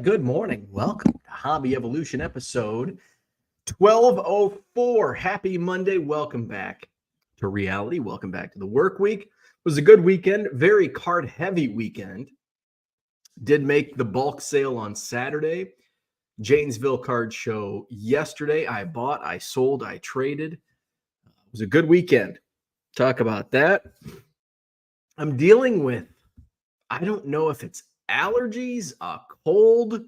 good morning. Welcome to Hobby Evolution episode 1204. Happy Monday. Welcome back to reality. Welcome back to the work week. It was a good weekend, very card heavy weekend. Did make the bulk sale on Saturday. Janesville Card Show yesterday. I bought, I sold, I traded. It was a good weekend. Talk about that. I'm dealing with, I don't know if it's allergies, a cold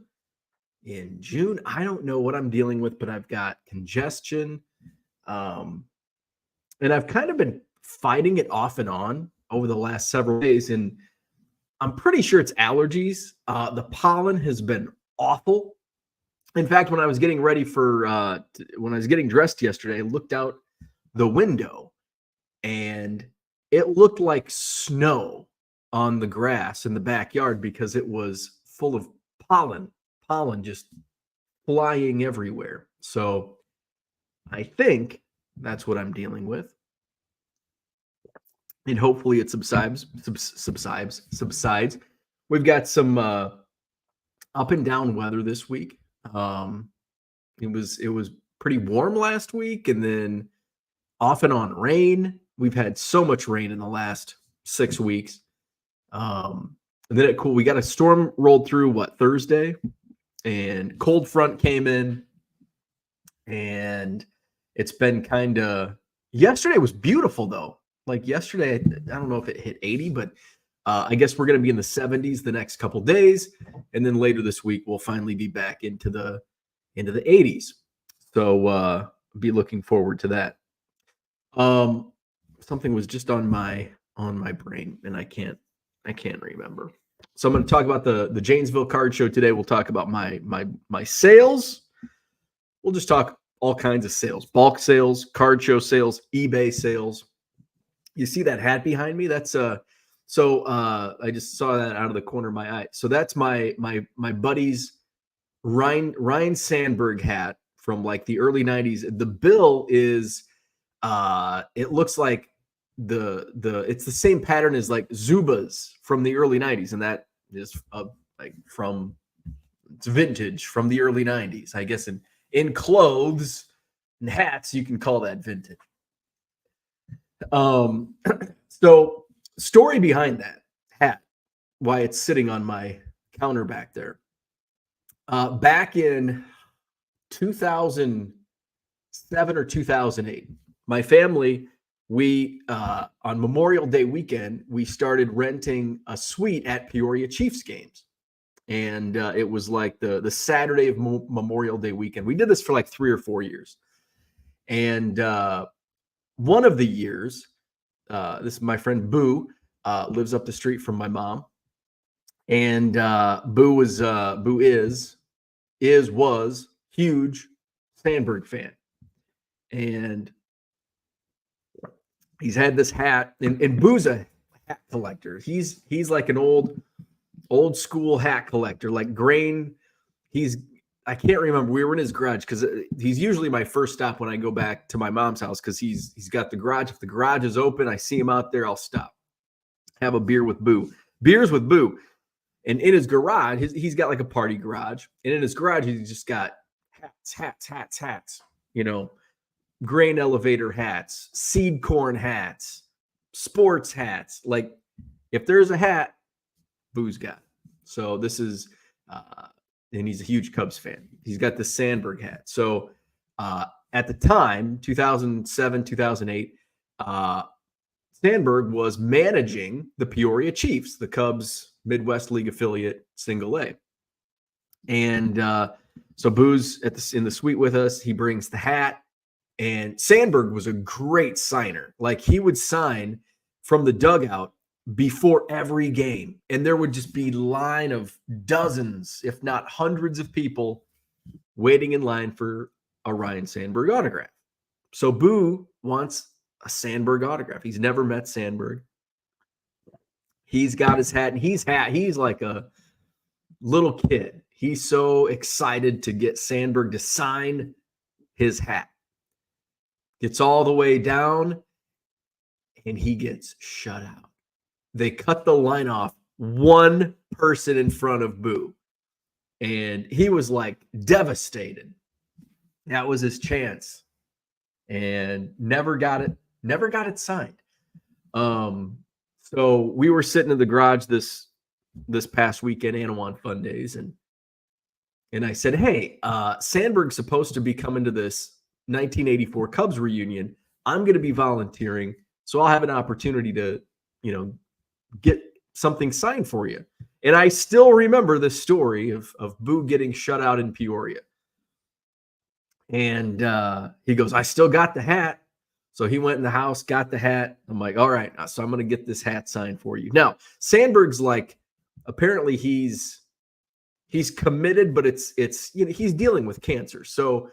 in June. I don't know what I'm dealing with, but I've got congestion. And I've kind of been fighting it off and on over the last several days. And I'm pretty sure it's allergies. The pollen has been awful. In fact, when I was getting ready for, when I was getting dressed yesterday, I looked out the window and it looked like snow on the grass in the backyard because it was full of pollen just flying everywhere. So I think that's what I'm dealing with. And hopefully it subsides. We've got some up and down weather this week. It was pretty warm last week and then off and on rain. We've had so much rain in the last 6 weeks. And then we got a storm rolled through Thursday, and cold front came in, and it's been kind of, yesterday was beautiful though. Like yesterday, I don't know if it hit 80, but I guess we're going to be in the 70s the next couple days. And then later this week, we'll finally be back into the 80s. So be looking forward to that. Something was just on my brain and I can't remember. So I'm going to talk about the Janesville Card Show today. We'll talk about my sales. We'll just talk all kinds of sales, bulk sales, card show sales, eBay sales. You see that hat behind me? That's I just saw that out of the corner of my eye. So that's my buddy's Ryne Sandberg hat from like the early 90s. The bill is it looks like it's the same pattern as like Zubaz from the early 90s, and that is it's vintage from the early 90s. I guess in clothes and hats you can call that vintage. So story behind that hat, why it's sitting on my counter back there. Back in 2007 or 2008, my family, we on Memorial Day weekend, we started renting a suite at Peoria Chiefs games. And it was like the Saturday of Memorial Day weekend. We did this for like 3 or 4 years. And one of the years, this is my friend Boo, lives up the street from my mom. And Boo is huge Sandberg fan. And he's had this hat, and Boo's a hat collector. He's like an old school hat collector, like grain. I can't remember. We were in his garage because he's usually my first stop when I go back to my mom's house because he's got the garage. If the garage is open, I see him out there, I'll stop, have a beer with Boo. Beers with Boo. And in his garage, he's got like a party garage. And in his garage, he's just got hats, grain elevator hats, seed corn hats, sports hats. Like if there's a hat, Boo's got it. So this is, and he's a huge Cubs fan. He's got the Sandberg hat. So at the time, 2007, 2008, Sandberg was managing the Peoria Chiefs, the Cubs Midwest League affiliate, single A. And so Boo's in the suite with us. He brings the hat. And Sandberg was a great signer. Like he would sign from the dugout before every game. And there would just be line of dozens, if not hundreds of people waiting in line for a Ryne Sandberg autograph. So Boo wants a Sandberg autograph. He's never met Sandberg. He's got his hat, and he's like a little kid. He's so excited to get Sandberg to sign his hat. Gets all the way down, and he gets shut out. They cut the line off one person in front of Boo. and he was like devastated. That was his chance, and never got it signed. So we were sitting in the garage this past weekend, Anawan Fun Days, and I said, hey, Sandberg's supposed to be coming to this 1984 Cubs reunion. I'm going to be volunteering, so I'll have an opportunity to, get something signed for you. And I still remember the story of Boo getting shut out in Peoria. And he goes, I still got the hat. So he went in the house, got the hat. I'm like, all right, so I'm going to get this hat signed for you. Now, Sandberg's like, apparently he's committed, but it's he's dealing with cancer. So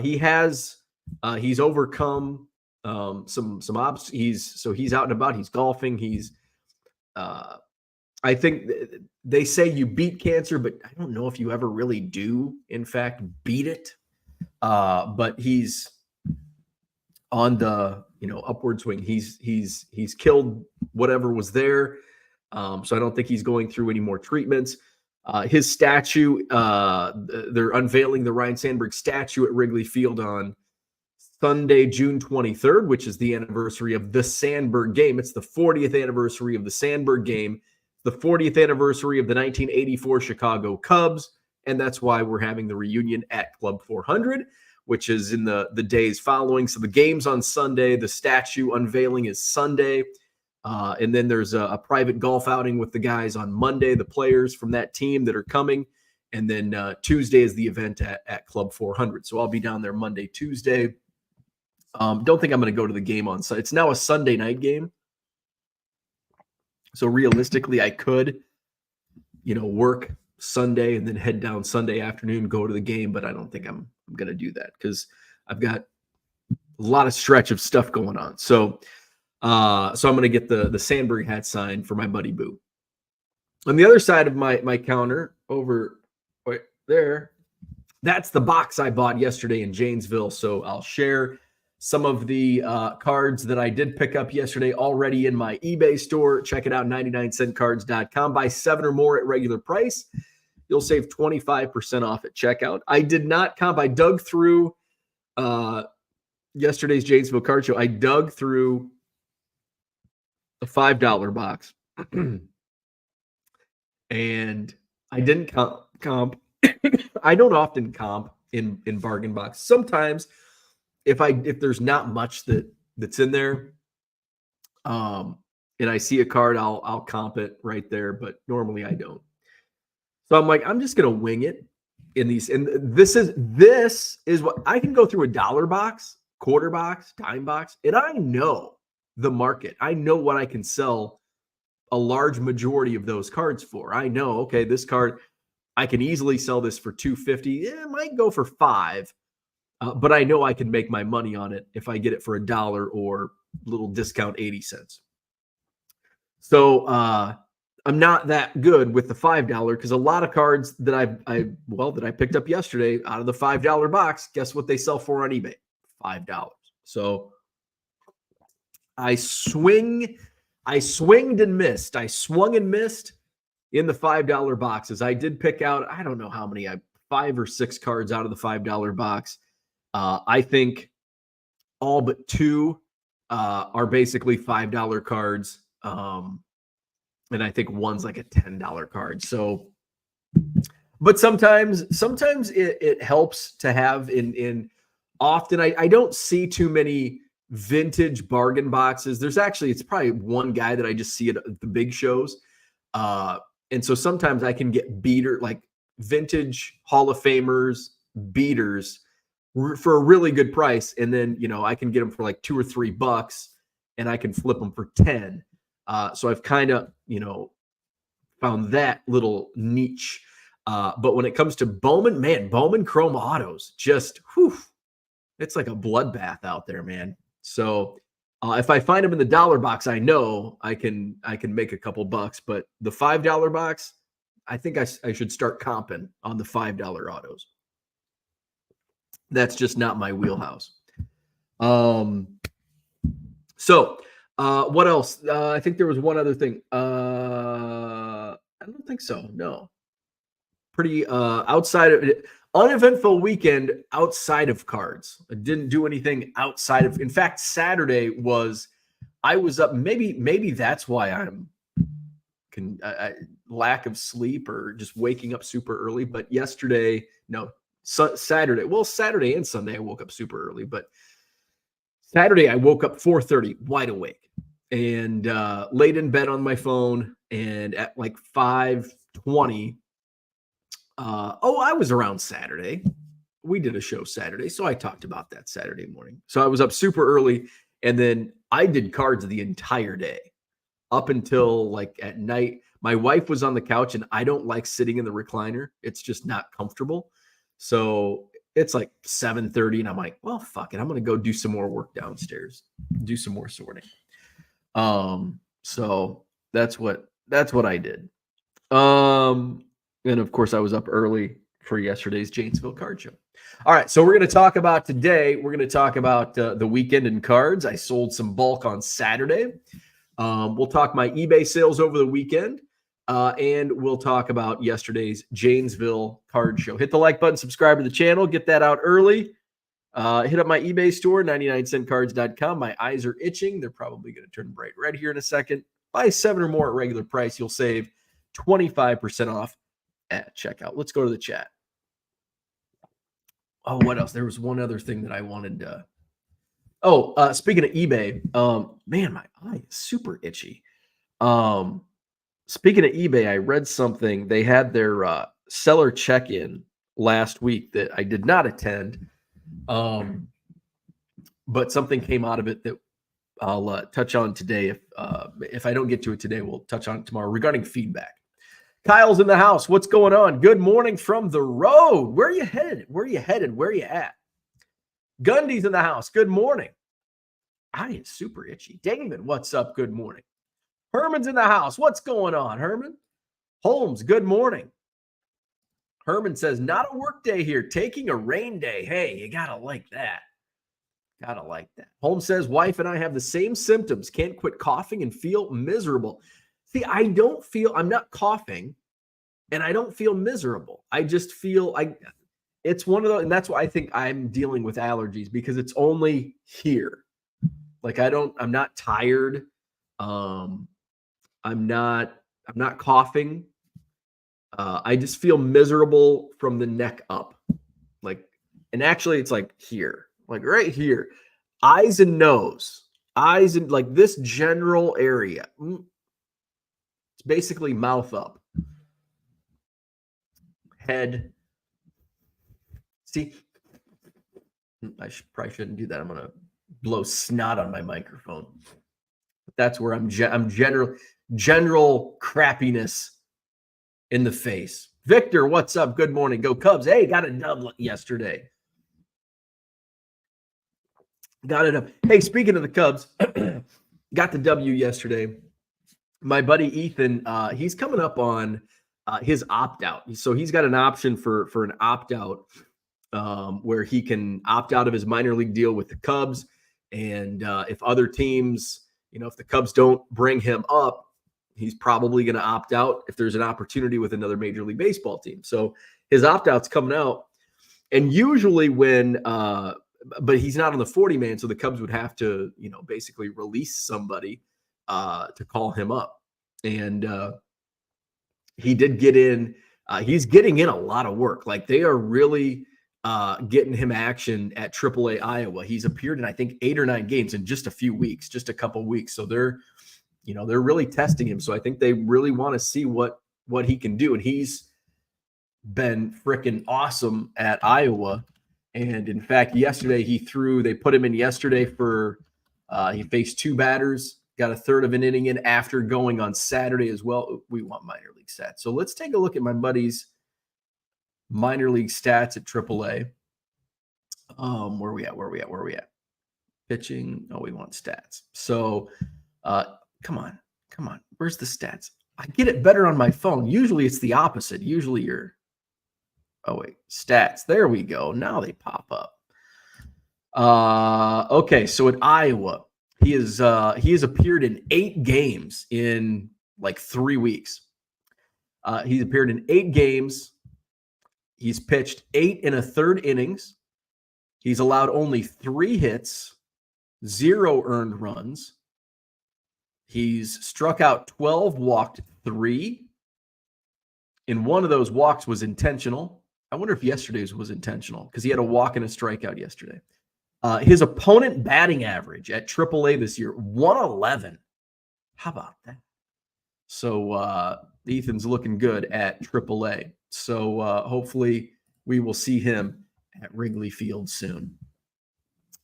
he's overcome some obstacles. He's out and about. He's golfing. He's I think they say you beat cancer, but I don't know if you ever really do, in fact, beat it. But he's on the upward swing. He's killed whatever was there. So I don't think he's going through any more treatments. His statue, they're unveiling the Ryne Sandberg statue at Wrigley Field on Sunday, June 23rd, which is the anniversary of the Sandberg game. It's the 40th anniversary of the Sandberg game, the 40th anniversary of the 1984 Chicago Cubs, and that's why we're having the reunion at Club 400, which is in the days following. So the game's on Sunday, the statue unveiling is Sunday, and then there's a private golf outing with the guys on Monday, the players from that team that are coming, and then Tuesday is the event at Club 400. So I'll be down there Monday, Tuesday. Don't think I'm going to go to the game on Sunday. It's now a Sunday night game. So realistically, I could, work Sunday and then head down Sunday afternoon, go to the game, but I don't think I'm going to do that because I've got a lot of stretch of stuff going on. So I'm going to get the Sandberg hat signed for my buddy Boo. On the other side of my counter over right there, that's the box I bought yesterday in Janesville. So I'll share some of the cards that I did pick up yesterday already in my eBay store. Check it out, 99centcards.com. Buy 7 or more at regular price. You'll save 25% off at checkout. I did not comp. I dug through yesterday's Janesville Card Show. I dug through a $5 box. And I didn't comp. I don't often comp in bargain box. Sometimes if there's not much that's in there, and I see a card, I'll comp it right there, but normally I don't. So I'm like, I'm just gonna wing it in these. And this is what I can go through: a dollar box, quarter box, dime box, and I know the market. I know what I can sell a large majority of those cards for. I know, okay, this card, I can easily sell this for $2.50. It might go for $5. But I know I can make my money on it if I get it for $1 or little discount 80 cents. So I'm not that good with the $5 because a lot of cards that I picked up yesterday out of the $5 box, guess what they sell for on eBay? $5. So I swinged and missed. I swung and missed in the $5 boxes. I did pick out, I don't know how many, 5 or 6 cards out of the $5 box. I think all but 2 are basically $5 cards. And I think one's like a $10 card. So, but sometimes it helps to have often I don't see too many vintage bargain boxes. It's probably one guy that I just see at the big shows. And so sometimes I can get like vintage Hall of Famers, beaters for a really good price. And then, I can get them for like $2 or $3 and I can flip them for 10. So I've kind of, found that little niche. But when it comes to Bowman Chrome autos, just, it's like a bloodbath out there, man. So if I find them in the dollar box, I know I can make a couple bucks, but the $5 box, I think I should start comping on the $5 autos. That's just not my wheelhouse. So what else? I think there was one other thing. I don't think so. No. pretty outside of it. Uneventful weekend outside of cards. I didn't do anything outside of. In fact, Saturday I was up. Maybe that's why I lack of sleep or just waking up super early. But yesterday, no, Saturday. Well, Saturday and Sunday I woke up super early, but Saturday I woke up 4:30, wide awake, and laid in bed on my phone. And at like 5:20. I was around Saturday. We did a show Saturday, so I talked about that Saturday morning. So I was up super early, and then I did cards the entire day up until like at night. My wife was on the couch, and I don't like sitting in the recliner. It's just not comfortable. So it's like 7:30, and I'm like, well, fuck it. I'm going to go do some more work downstairs, do some more sorting. So that's what I did. And of course, I was up early for yesterday's Janesville Card Show. All right, so we're going to talk about today. We're going to talk about the weekend in cards. I sold some bulk on Saturday. We'll talk my eBay sales over the weekend, and we'll talk about yesterday's Janesville Card Show. Hit the like button, subscribe to the channel, get that out early. Hit up my eBay store, 99centcards.com. My eyes are itching. They're probably going to turn bright red here in a second. Buy 7 or more at regular price. You'll save 25% off at checkout. Let's go to the chat. Oh, what else? There was one other thing that I wanted to. Speaking of eBay, man, my eye is super itchy. Speaking of eBay, I read something. They had their seller check-in last week that I did not attend. But something came out of it that I'll touch on today. If I don't get to it today, we'll touch on it tomorrow regarding feedback. Kyle's in the house. What's going on? Good morning from the road. Where are you headed? Where are you headed? Where are you at? Gundy's in the house. Good morning. I am super itchy. David, what's up? Good morning. Herman's in the house. What's going on, Herman? Holmes, good morning. Herman says, not a work day here. Taking a rain day. Hey, you got to like that. Gotta like that. Holmes says, wife and I have the same symptoms. Can't quit coughing and feel miserable. See, I'm not coughing and I don't feel miserable. I just feel it's one of those, and that's why I think I'm dealing with allergies, because it's only here. Like I'm not tired. I'm not coughing. I just feel miserable from the neck up. And actually it's like here, like right here, eyes and nose, eyes and like this general area. It's basically mouth up, head. See, I probably shouldn't do that. I'm going to blow snot on my microphone. But that's where I'm general crappiness in the face. Victor, what's up? Good morning. Go Cubs. Hey, got a dub yesterday. Got it up. Hey, speaking of the Cubs, got the W yesterday. My buddy Ethan, he's coming up on his opt-out. So he's got an option for an opt-out where he can opt out of his minor league deal with the Cubs. And if other teams, if the Cubs don't bring him up, he's probably going to opt out if there's an opportunity with another Major League Baseball team. So his opt-out's coming out. And usually but he's not on the 40-man, so the Cubs would have to, basically release somebody to call him up. And he did get in. He's getting in a lot of work. Like they are really getting him action at AAA Iowa. He's appeared in, I think, 8 or 9 games in just a few weeks, just a couple weeks. So they're really testing him. So I think they really want to see what he can do. And he's been freaking awesome at Iowa. And in fact, yesterday they put him in yesterday for, he faced 2 batters, got a third of an inning in after going on Saturday as well. We want minor league stats. So let's take a look at my buddy's minor league stats at AAA. Where are we at? Pitching. Oh, we want stats. So come on. Where's the stats? I get it better on my phone. Usually it's the opposite. Usually stats. There we go. Now they pop up. Okay, so at Iowa, he has appeared in 8 games in like 3 weeks. He's appeared in 8 games. He's pitched 8 1/3 innings. He's allowed only 3 hits, 0 earned runs. He's struck out 12, walked 3. And one of those walks was intentional. I wonder if yesterday's was intentional because he had a walk and a strikeout yesterday. His opponent batting average at AAA this year, 111. How about that? So Ethan's looking good at AAA. So hopefully we will see him at Wrigley Field soon.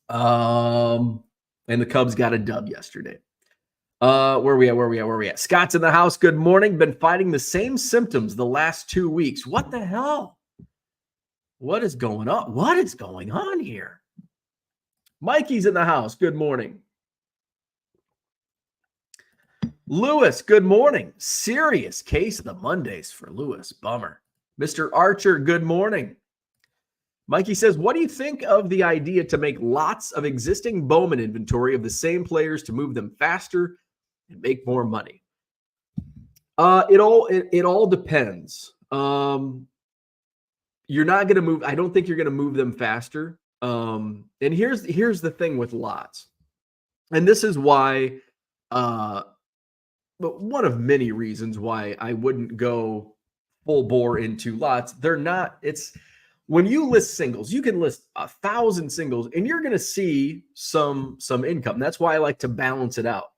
And the Cubs got a dub yesterday. Where we at? Scott's in the house. Good morning. Been fighting the same symptoms the last 2 weeks. What the hell? What is going on? What is going on here? Mikey's in the house. Good morning. Lewis, good morning. Serious case of the Mondays for Lewis. Bummer. Mr. Archer, good morning. Mikey says, what do you think of the idea to make lots of existing Bowman inventory of the same players to move them faster and make more money? It all depends. You're not going to move. I don't think you're going to move them faster. And here's the thing with lots. And this is why, but one of many reasons why I wouldn't go full bore into lots. They're not, when you list singles, you can list 1,000 singles and you're going to see some income. That's why I like to balance it out.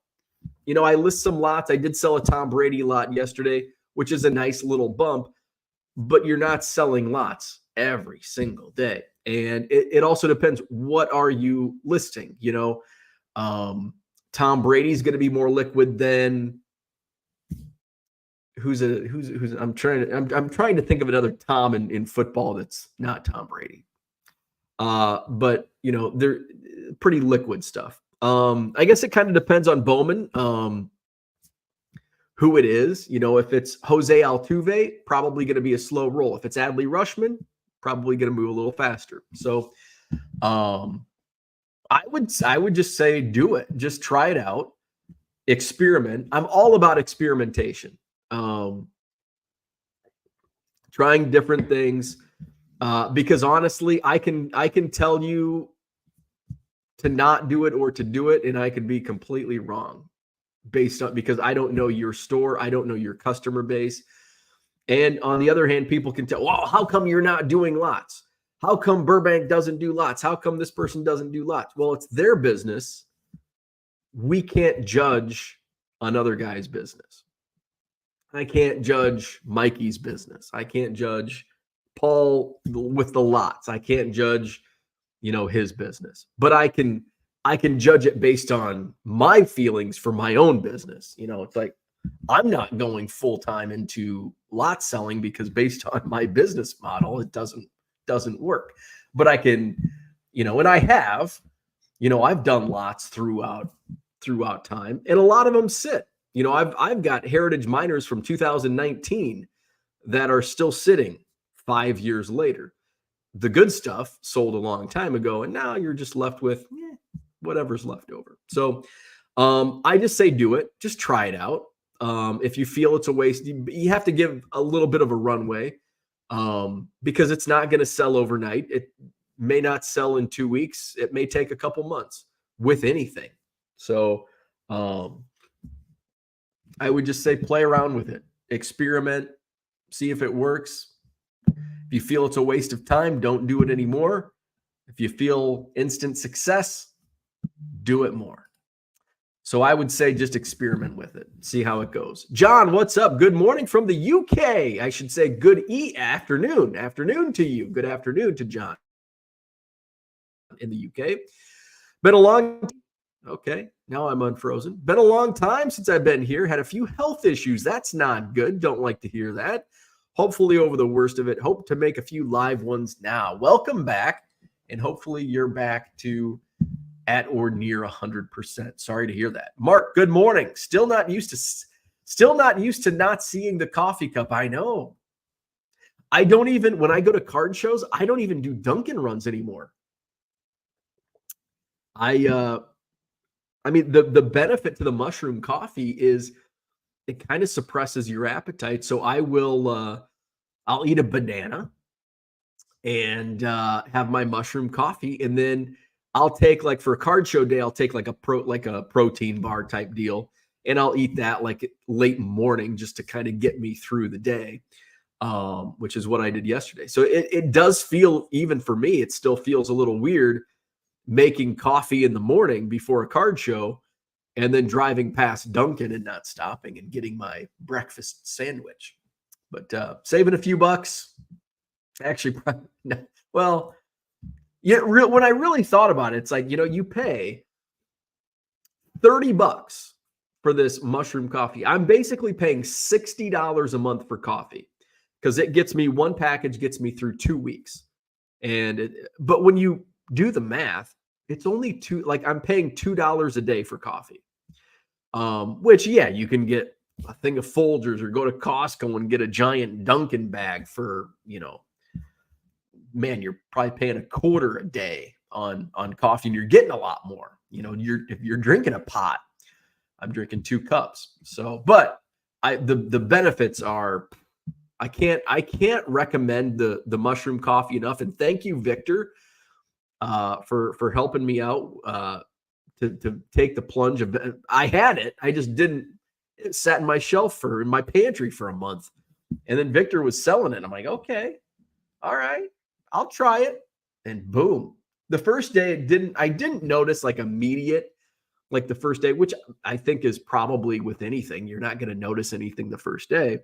You know, I list some lots. I did sell a Tom Brady lot yesterday, which is a nice little bump, but you're not selling lots every single day. And it also depends. What are you listing? You know, Tom Brady's going to be more liquid than who's I'm trying to think of another Tom in football that's not Tom Brady. But you know, they're pretty liquid stuff. I guess it kind of depends on Bowman, who it is. You know, if it's Jose Altuve, probably going to be a slow roll. If it's Adley Rutschman, probably going to move a little faster. So I would just say do it. Just try it out. Experiment. I'm all about experimentation. Trying different things, because honestly, I can tell you to not do it or to do it, and I could be completely wrong because I don't know your store, I don't know your customer base. And on the other hand, people can tell, well, how come you're not doing lots? How come Burbank doesn't do lots? How come this person doesn't do lots? Well, it's their business. We can't judge another guy's business. I can't judge Mikey's business. I can't judge Paul with the lots. I can't judge, you know, his business. But I can judge it based on my feelings for my own business. You know, it's like I'm not going full-time into lot selling because based on my business model, it doesn't work. But I can, you know, and I have, you know, I've done lots throughout time, and a lot of them sit. You know, I've got Heritage Miners from 2019 that are still sitting 5 years later. The good stuff sold a long time ago, and now you're just left with whatever's left over. So I just say do it. Just try it out. If you feel it's a waste, you have to give a little bit of a runway, because it's not going to sell overnight. It may not sell in 2 weeks. It may take a couple months with anything. So I would just say play around with it, experiment, see if it works. If you feel it's a waste of time, don't do it anymore. If you feel instant success, do it more. So I would say just experiment with it, see how it goes. John, what's up? Good morning from the UK. I should say good afternoon. Afternoon to you. Good afternoon to John in the UK. Been a long time. Okay, now I'm unfrozen. Been a long time since I've been here. Had a few health issues. That's not good. Don't like to hear that. Hopefully over the worst of it. Hope to make a few live ones now. Welcome back, and hopefully you're back to at or near 100%. Sorry to hear that. Mark, good morning. Still not used to not seeing the coffee cup. I know. I don't even, when I go to card shows, I don't even do Dunkin' runs anymore. I mean, the benefit to the mushroom coffee is it kind of suppresses your appetite. So I'll eat a banana and have my mushroom coffee. And then I'll take, like, for a card show day, I'll take like a protein bar type deal, and I'll eat that like late morning just to kind of get me through the day, which is what I did yesterday. So it does feel, even for me, it still feels a little weird making coffee in the morning before a card show and then driving past Dunkin' and not stopping and getting my breakfast sandwich. But saving a few bucks, actually, well, yeah, when I really thought about it, it's like, you pay $30 for this mushroom coffee. I'm basically paying $60 a month for coffee because it gets me, one package gets me through 2 weeks. But when you do the math, it's only I'm paying $2 a day for coffee. Which, yeah, you can get a thing of Folgers or go to Costco and get a giant Dunkin' bag for, man, you're probably paying $0.25 a day on coffee, and you're getting a lot more. If you're drinking a pot, I'm drinking 2 cups. So, but the benefits are, I can't recommend the mushroom coffee enough. And thank you, Victor, for helping me out to take the plunge of. I had it, I just didn't. It sat in my shelf in my pantry for a month, and then Victor was selling it. I'm like, okay, all right, I'll try it, and boom. The first day I didn't notice like immediate, like the first day, which I think is probably with anything, you're not going to notice anything the first day.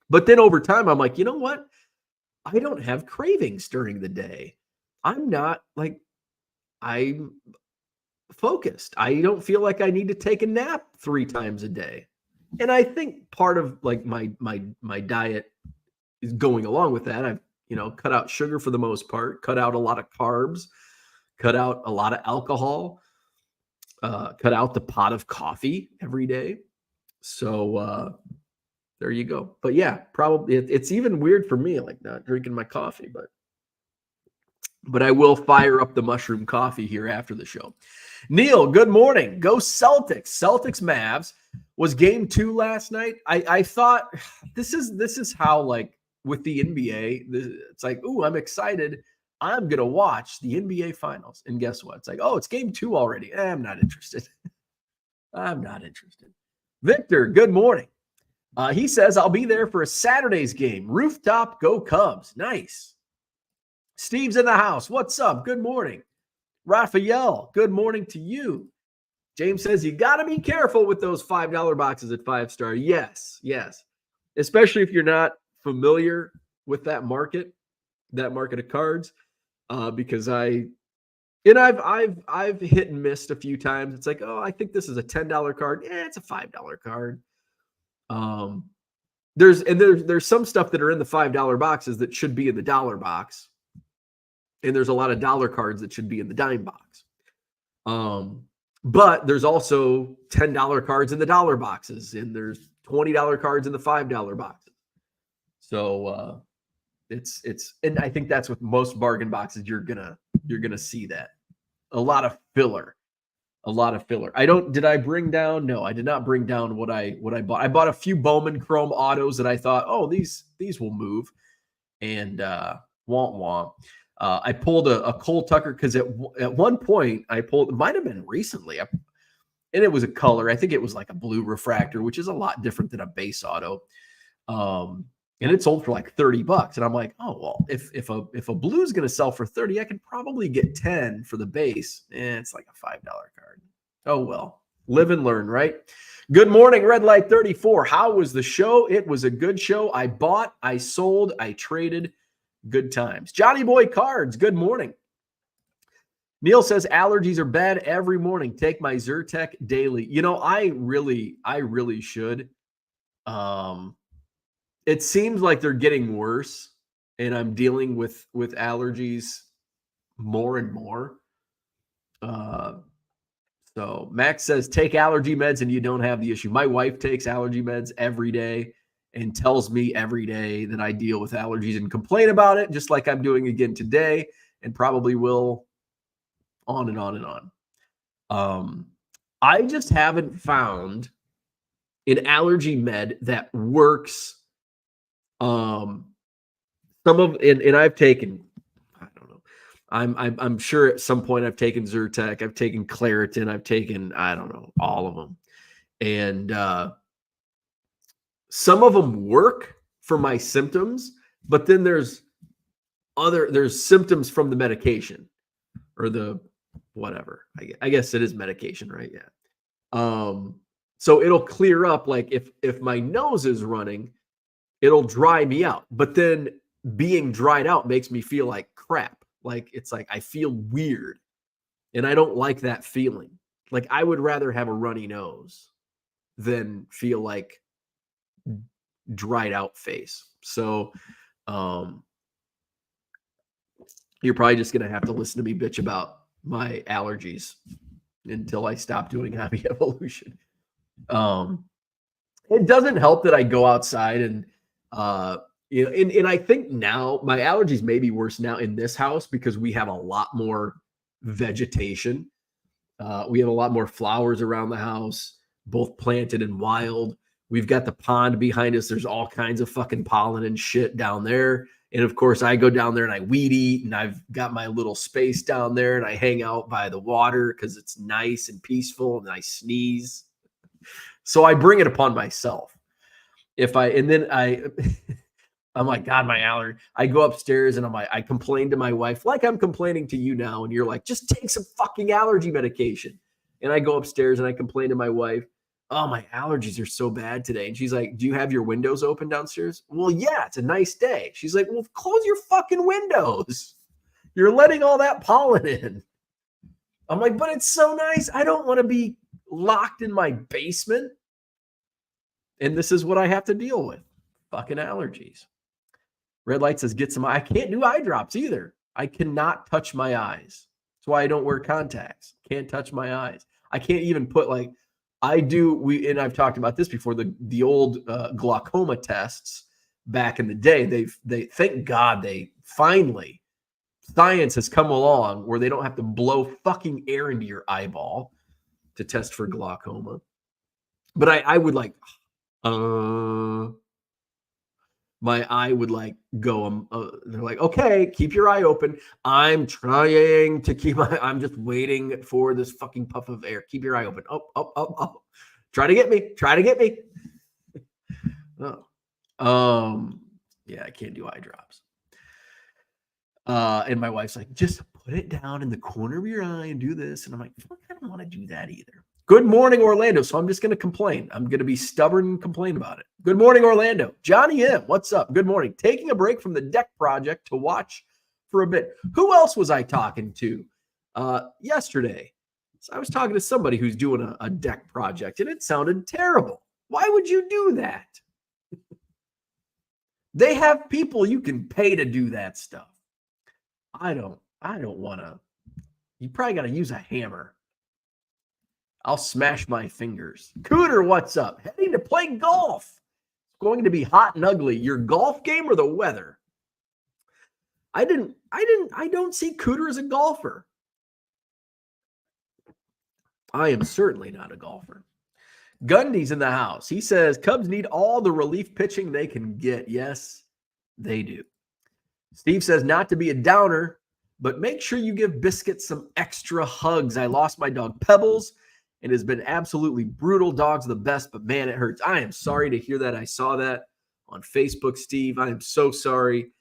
But then over time, I'm like, you know what? I don't have cravings during the day. I'm focused. I don't feel like I need to take a nap 3 times a day. And I think part of like my diet is going along with that. I've, cut out sugar for the most part, cut out a lot of carbs, cut out a lot of alcohol, cut out the pot of coffee every day. So there you go. But yeah, probably it's even weird for me, like not drinking my coffee, but I will fire up the mushroom coffee here after the show. Neil, good morning. Go Celtics. Celtics Mavs was game 2 last night. I thought this is how, like, with the NBA, it's like, ooh, I'm excited. I'm going to watch the NBA finals. And guess what? It's like, oh, it's game 2 already. I'm not interested. I'm not interested. Victor, good morning. He says, I'll be there for a Saturday's game. Rooftop, go Cubs. Nice. Steve's in the house. What's up? Good morning. Raphael, good morning to you. James says, you got to be careful with those $5 boxes at 5-star. Yes. Especially if you're not familiar with that market of cards. Because I've hit and missed a few times. It's like, oh, I think this is a $10 card. Yeah, it's a $5 card. There's some stuff that are in the $5 boxes that should be in the dollar box. And there's a lot of dollar cards that should be in the dime box. But there's also $10 cards in the dollar boxes, and there's $20 cards in the $5 boxes. So and I think that's with most bargain boxes, you're gonna see that. A lot of filler. Did I bring down? No, I did not bring down what I bought. I bought a few Bowman Chrome autos that I thought, oh, these will move. And womp. I pulled a Cole Tucker because at one point it might have been recently, and it was a color. I think it was like a blue refractor, which is a lot different than a base auto. And it sold for like $30. And I'm like, oh, well, if a blue is going to sell for 30, I could probably get 10 for the base. And it's like a $5 card. Oh, well, live and learn, right? Good morning, Red Light 34. How was the show? It was a good show. I bought, I sold, I traded. Good times. Johnny Boy Cards, good morning. Neil says allergies are bad every morning. Take my Zyrtec daily. I really should. It seems like they're getting worse, and I'm dealing with allergies more and more. So Max says take allergy meds and you don't have the issue. My wife takes allergy meds every day and tells me every day that I deal with allergies and complain about it, just like I'm doing again today, and probably will on and on and on. I just haven't found an allergy med that works some of, and I've taken, I don't know. I'm sure at some point I've taken Zyrtec, I've taken Claritin, I've taken, I don't know, all of them. And some of them work for my symptoms, but then there's symptoms from the medication or the whatever. I guess it is medication, right? Yeah. So it'll clear up. Like if my nose is running, it'll dry me out. But then being dried out makes me feel like crap. Like it's like I feel weird, and I don't like that feeling. Like I would rather have a runny nose than feel like dried out face. So you're probably just gonna have to listen to me bitch about my allergies until I stop doing Happy Evolution. It doesn't help that I go outside and and I think now my allergies may be worse now in this house because we have a lot more vegetation. We have a lot more flowers around the house, both planted and wild. We've got the pond behind us. There's all kinds of fucking pollen and shit down there. And of course, I go down there and I weed eat, and I've got my little space down there, and I hang out by the water because it's nice and peaceful, and I sneeze. So I bring it upon myself. I'm like, God, my allergy. I go upstairs and I complain to my wife, like I'm complaining to you now. And you're like, just take some fucking allergy medication. And I go upstairs and I complain to my wife, oh, my allergies are so bad today. And she's like, do you have your windows open downstairs? Well, yeah, it's a nice day. She's like, well, close your fucking windows. You're letting all that pollen in. I'm like, but it's so nice. I don't want to be locked in my basement. And this is what I have to deal with. Fucking allergies. Red Light says, get some. I can't do eye drops either. I cannot touch my eyes. That's why I don't wear contacts. Can't touch my eyes. I can't even put like, I do, and I've talked about this before, the old glaucoma tests back in the day, they thank God they finally, science has come along where they don't have to blow fucking air into your eyeball to test for glaucoma. But I would like, my eye would like go, they're like, okay, keep your eye open. I'm trying to keep I'm just waiting for this fucking puff of air. Keep your eye open. Up. Try to get me. Oh. Yeah, I can't do eye drops. And my wife's like, just put it down in the corner of your eye and do this. And I'm like, I don't want to do that either. Good morning, Orlando. So I'm just going to complain. I'm going to be stubborn and complain about it. Good morning, Orlando. Johnny M., what's up? Good morning. Taking a break from the deck project to watch for a bit. Who else was I talking to yesterday? So I was talking to somebody who's doing a deck project, and it sounded terrible. Why would you do that? They have people you can pay to do that stuff. I don't want to. You probably got to use a hammer. I'll smash my fingers. Cooter, what's up? Heading to play golf. It's going to be hot and ugly. Your golf game or the weather? I don't see Cooter as a golfer. I am certainly not a golfer. Gundy's in the house. He says Cubs need all the relief pitching they can get. Yes, they do. Steve says not to be a downer, but make sure you give Biscuit some extra hugs. I lost my dog Pebbles. It has been absolutely brutal. Dog's the best, but man, it hurts. I am sorry to hear that. I saw that on Facebook, Steve. I am so sorry.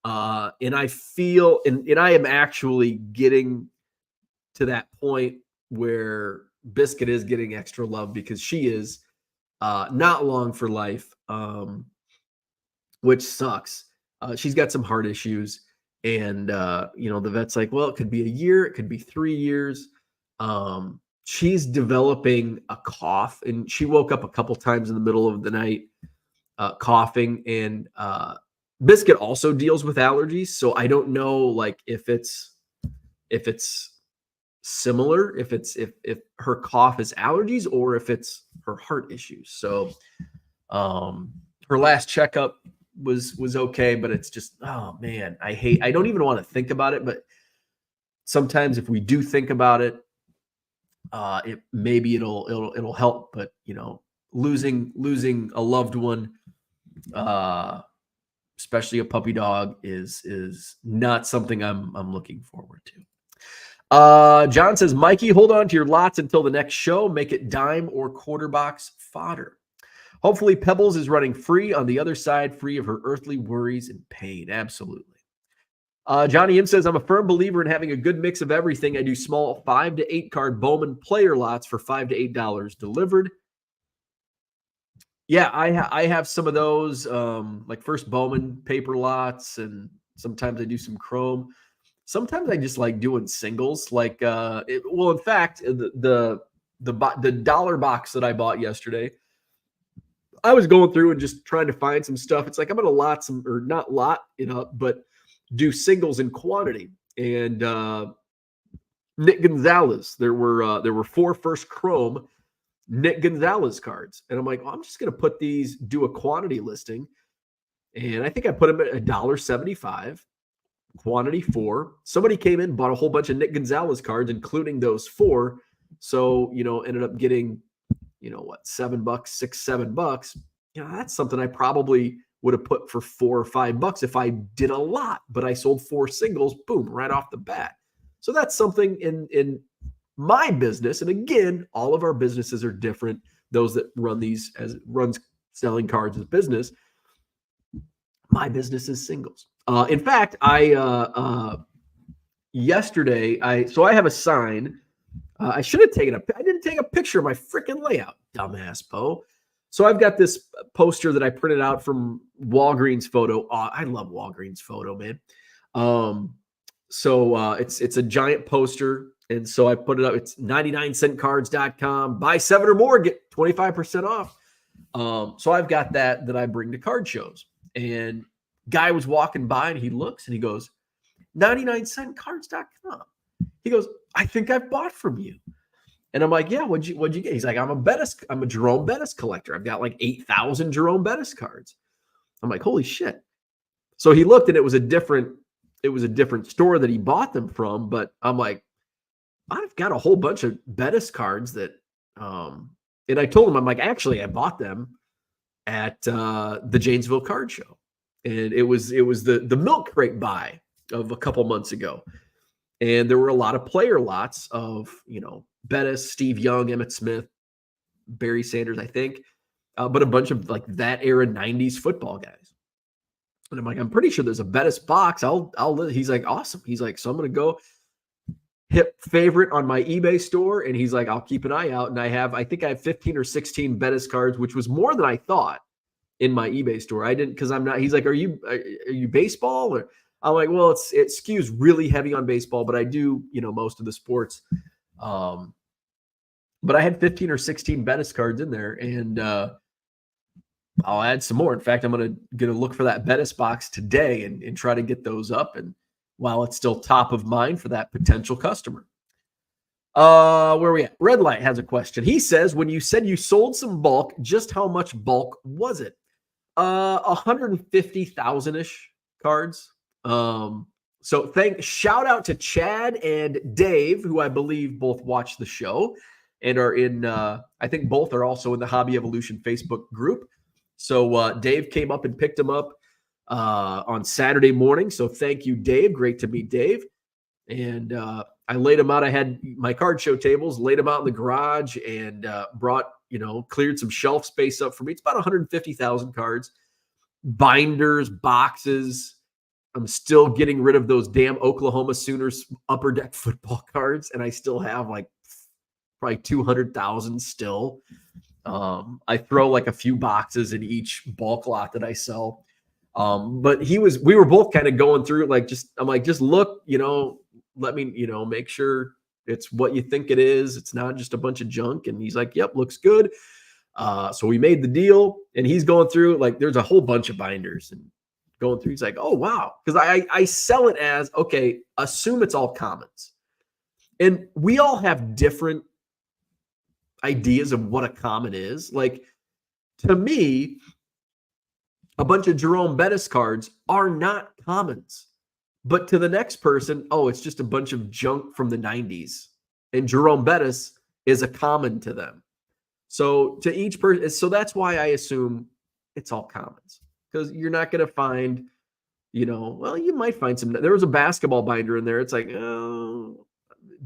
And I feel, and I am actually getting to that point where Biscuit is getting extra love because she is not long for life, which sucks. She's got some heart issues. And, the vet's like, well, it could be a year. It could be 3 years. She's developing a cough, and she woke up a couple times in the middle of the night coughing. And Biscuit also deals with allergies, so I don't know like if it's similar, if her cough is allergies or if it's her heart issues. So her last checkup was okay, but it's just, oh man, I don't even want to think about it. But sometimes if we do think about it, it'll help. But losing a loved one especially a puppy dog, is not something I'm looking forward to. John says, Mikey, hold on to your lots until the next show. Make it dime or quarter box fodder. Hopefully Pebbles is running free on the other side, free of her earthly worries and pain. Absolutely. Johnny M says, I'm a firm believer in having a good mix of everything. I do small 5 to 8 card Bowman player lots for $5 to $8 delivered. Yeah, I have some of those, like First Bowman paper lots, and sometimes I do some Chrome. Sometimes I just like doing singles. Like, in fact, the dollar box that I bought yesterday, I was going through and just trying to find some stuff. It's like I'm going to not lot it up, but do singles in quantity. And Nick Gonzalez, there were 4 First Chrome Nick Gonzalez cards. And I'm like, I'm just going to do a quantity listing. And I think I put them at $1.75, quantity 4. Somebody came in, bought a whole bunch of Nick Gonzalez cards, including those 4. So, ended up getting, $7, $6, $7. That's something I probably would have put for $4 or $5 if I did a lot, but I sold 4 singles, boom, right off the bat. So that's something in my business. And again, all of our businesses are different. Those that runs selling cards as business. My business is singles. In fact, yesterday, I have a sign. I should have I didn't take a picture of my freaking layout, dumbass Poe. So I've got this poster that I printed out from Walgreens Photo. I love Walgreens Photo, man. So it's a giant poster. And so I put it up. It's 99centcards.com. Buy 7 or more, get 25% off. So I've got that I bring to card shows. And guy was walking by and he looks and he goes, 99centcards.com. He goes, I think I've bought from you. And I'm like, yeah, what'd you get? He's like, I'm a Jerome Bettis collector. I've got like 8,000 Jerome Bettis cards. I'm like, holy shit. So he looked and it was a different store that he bought them from. But I'm like, I've got a whole bunch of Bettis cards that, and I told him, I'm like, actually, I bought them at the Janesville Card Show. And it was the milk crate buy of a couple months ago. And there were a lot of player lots of, Bettis, Steve Young, Emmitt Smith, Barry Sanders, I think, but a bunch of like that era 90s football guys. And I'm like, I'm pretty sure there's a Bettis box. He's like, awesome. He's like, so I'm going to go hit favorite on my eBay store. And he's like, I'll keep an eye out. And I think I have 15 or 16 Bettis cards, which was more than I thought in my eBay store. I didn't, cause I'm not, he's like, are you baseball? Or I'm like, well, it skews really heavy on baseball, but I do, most of the sports. But I had 15 or 16 Bettis cards in there, and I'll add some more. In fact, I'm gonna look for that Bettis box today and try to get those up. And while it's still top of mind for that potential customer. Where are we at? Red Light has a question. He says, when you said you sold some bulk, just how much bulk was it? 150,000-ish cards. Shout out to Chad and Dave, who I believe both watch the show and are in, I think both are also in the Hobby Evolution Facebook group. So Dave came up and picked them up on Saturday morning. So thank you, Dave. Great to meet Dave. And I laid them out. I had my card show tables, laid them out in the garage, and cleared some shelf space up for me. It's about 150,000 cards, binders, boxes. I'm still getting rid of those damn Oklahoma Sooners upper deck football cards, and I still have like probably 200,000 still. I throw like a few boxes in each bulk lot that I sell. But we were both kind of going through it, I'm like, just look, let me, make sure it's what you think it is. It's not just a bunch of junk. And he's like, yep, looks good. So we made the deal, and he's going through, like, there's a whole bunch of binders and going through. He's like, oh, wow. Because I sell it as, okay, assume it's all commons. And we all have different ideas of what a common is. Like, to me, a bunch of Jerome Bettis cards are not commons. But to the next person, oh, it's just a bunch of junk from the 90s. And Jerome Bettis is a common to them. So to each person, so that's why I assume it's all commons. because you're not going to find, well, you might find some. There was a basketball binder in there. It's like, oh,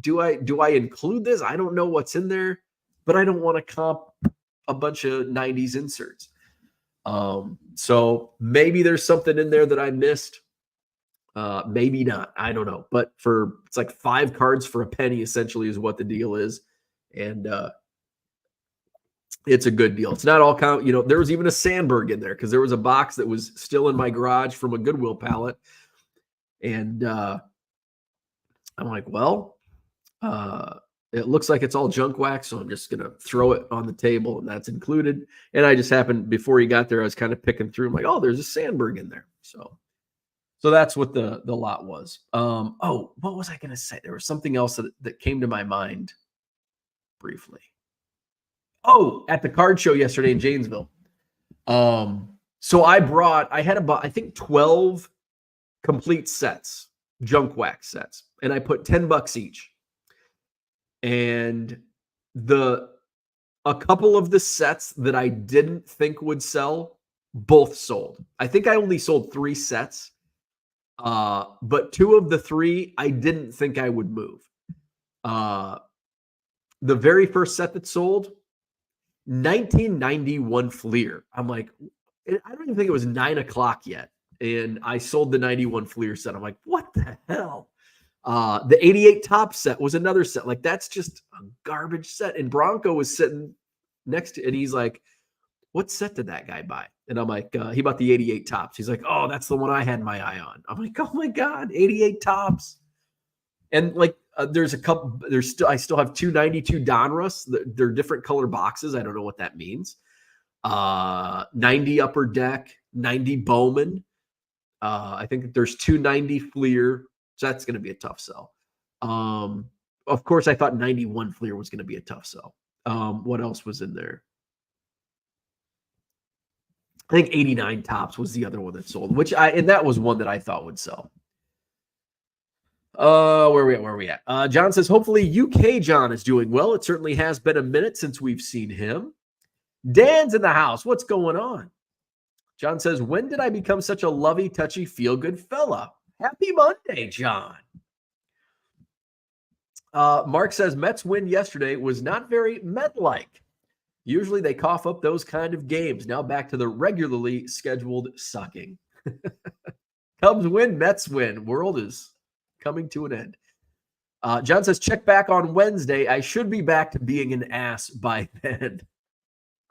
do I include this? I don't know what's in there, but I don't want to comp a bunch of 90s inserts. So maybe there's something in there that I missed. Maybe not. I don't know. But it's like 5 cards for a penny, essentially, is what the deal is. And it's a good deal. It's not all count. There was even a Sandberg in there because there was a box that was still in my garage from a Goodwill pallet. And I'm like, well, it looks like it's all junk wax, so I'm just going to throw it on the table, and that's included. And I just happened, before he got there, I was kind of picking through. I'm like, oh, there's a Sandberg in there. So that's what the lot was. What was I going to say? There was something else that came to my mind briefly. Oh, at the card show yesterday in Janesville. So I had about, I think, 12 complete sets, junk wax sets, and I put $10 each. And a couple of the sets that I didn't think would sell, both sold. I think I only sold 3 sets, but 2 of the 3 I didn't think I would move. The very first set that sold, 1991 Fleer. I'm like, I don't even think it was 9 o'clock yet, and I sold the 91 Fleer set. I'm like, what the hell? The 88 top set was another set. Like, that's just a garbage set. And Bronco was sitting next to, and he's like, what set did that guy buy? And I'm like, he bought the 88 tops. He's like, oh, that's the one I had my eye on. I'm like, oh my God, 88 tops. And like, there's a couple, I still have 292 Donruss. They're different color boxes. I don't know what that means. 90 Upper Deck, 90 Bowman. I think there's 290 Fleer. So that's going to be a tough sell. Of course, I thought 91 Fleer was going to be a tough sell. What else was in there? I think 89 Tops was the other one that sold, and that was one that I thought would sell. Where we at? John says, hopefully UK John is doing well. It certainly has been a minute since we've seen him. Dan's in the house. What's going on? John says, when did I become such a lovey, touchy, feel-good fella? Happy Monday, John. Mark says, Mets win yesterday was not very Met-like. Usually they cough up those kind of games. Now back to the regularly scheduled sucking. Cubs win, Mets win. World is coming to an end. John says, check back on Wednesday. I should be back to being an ass by then.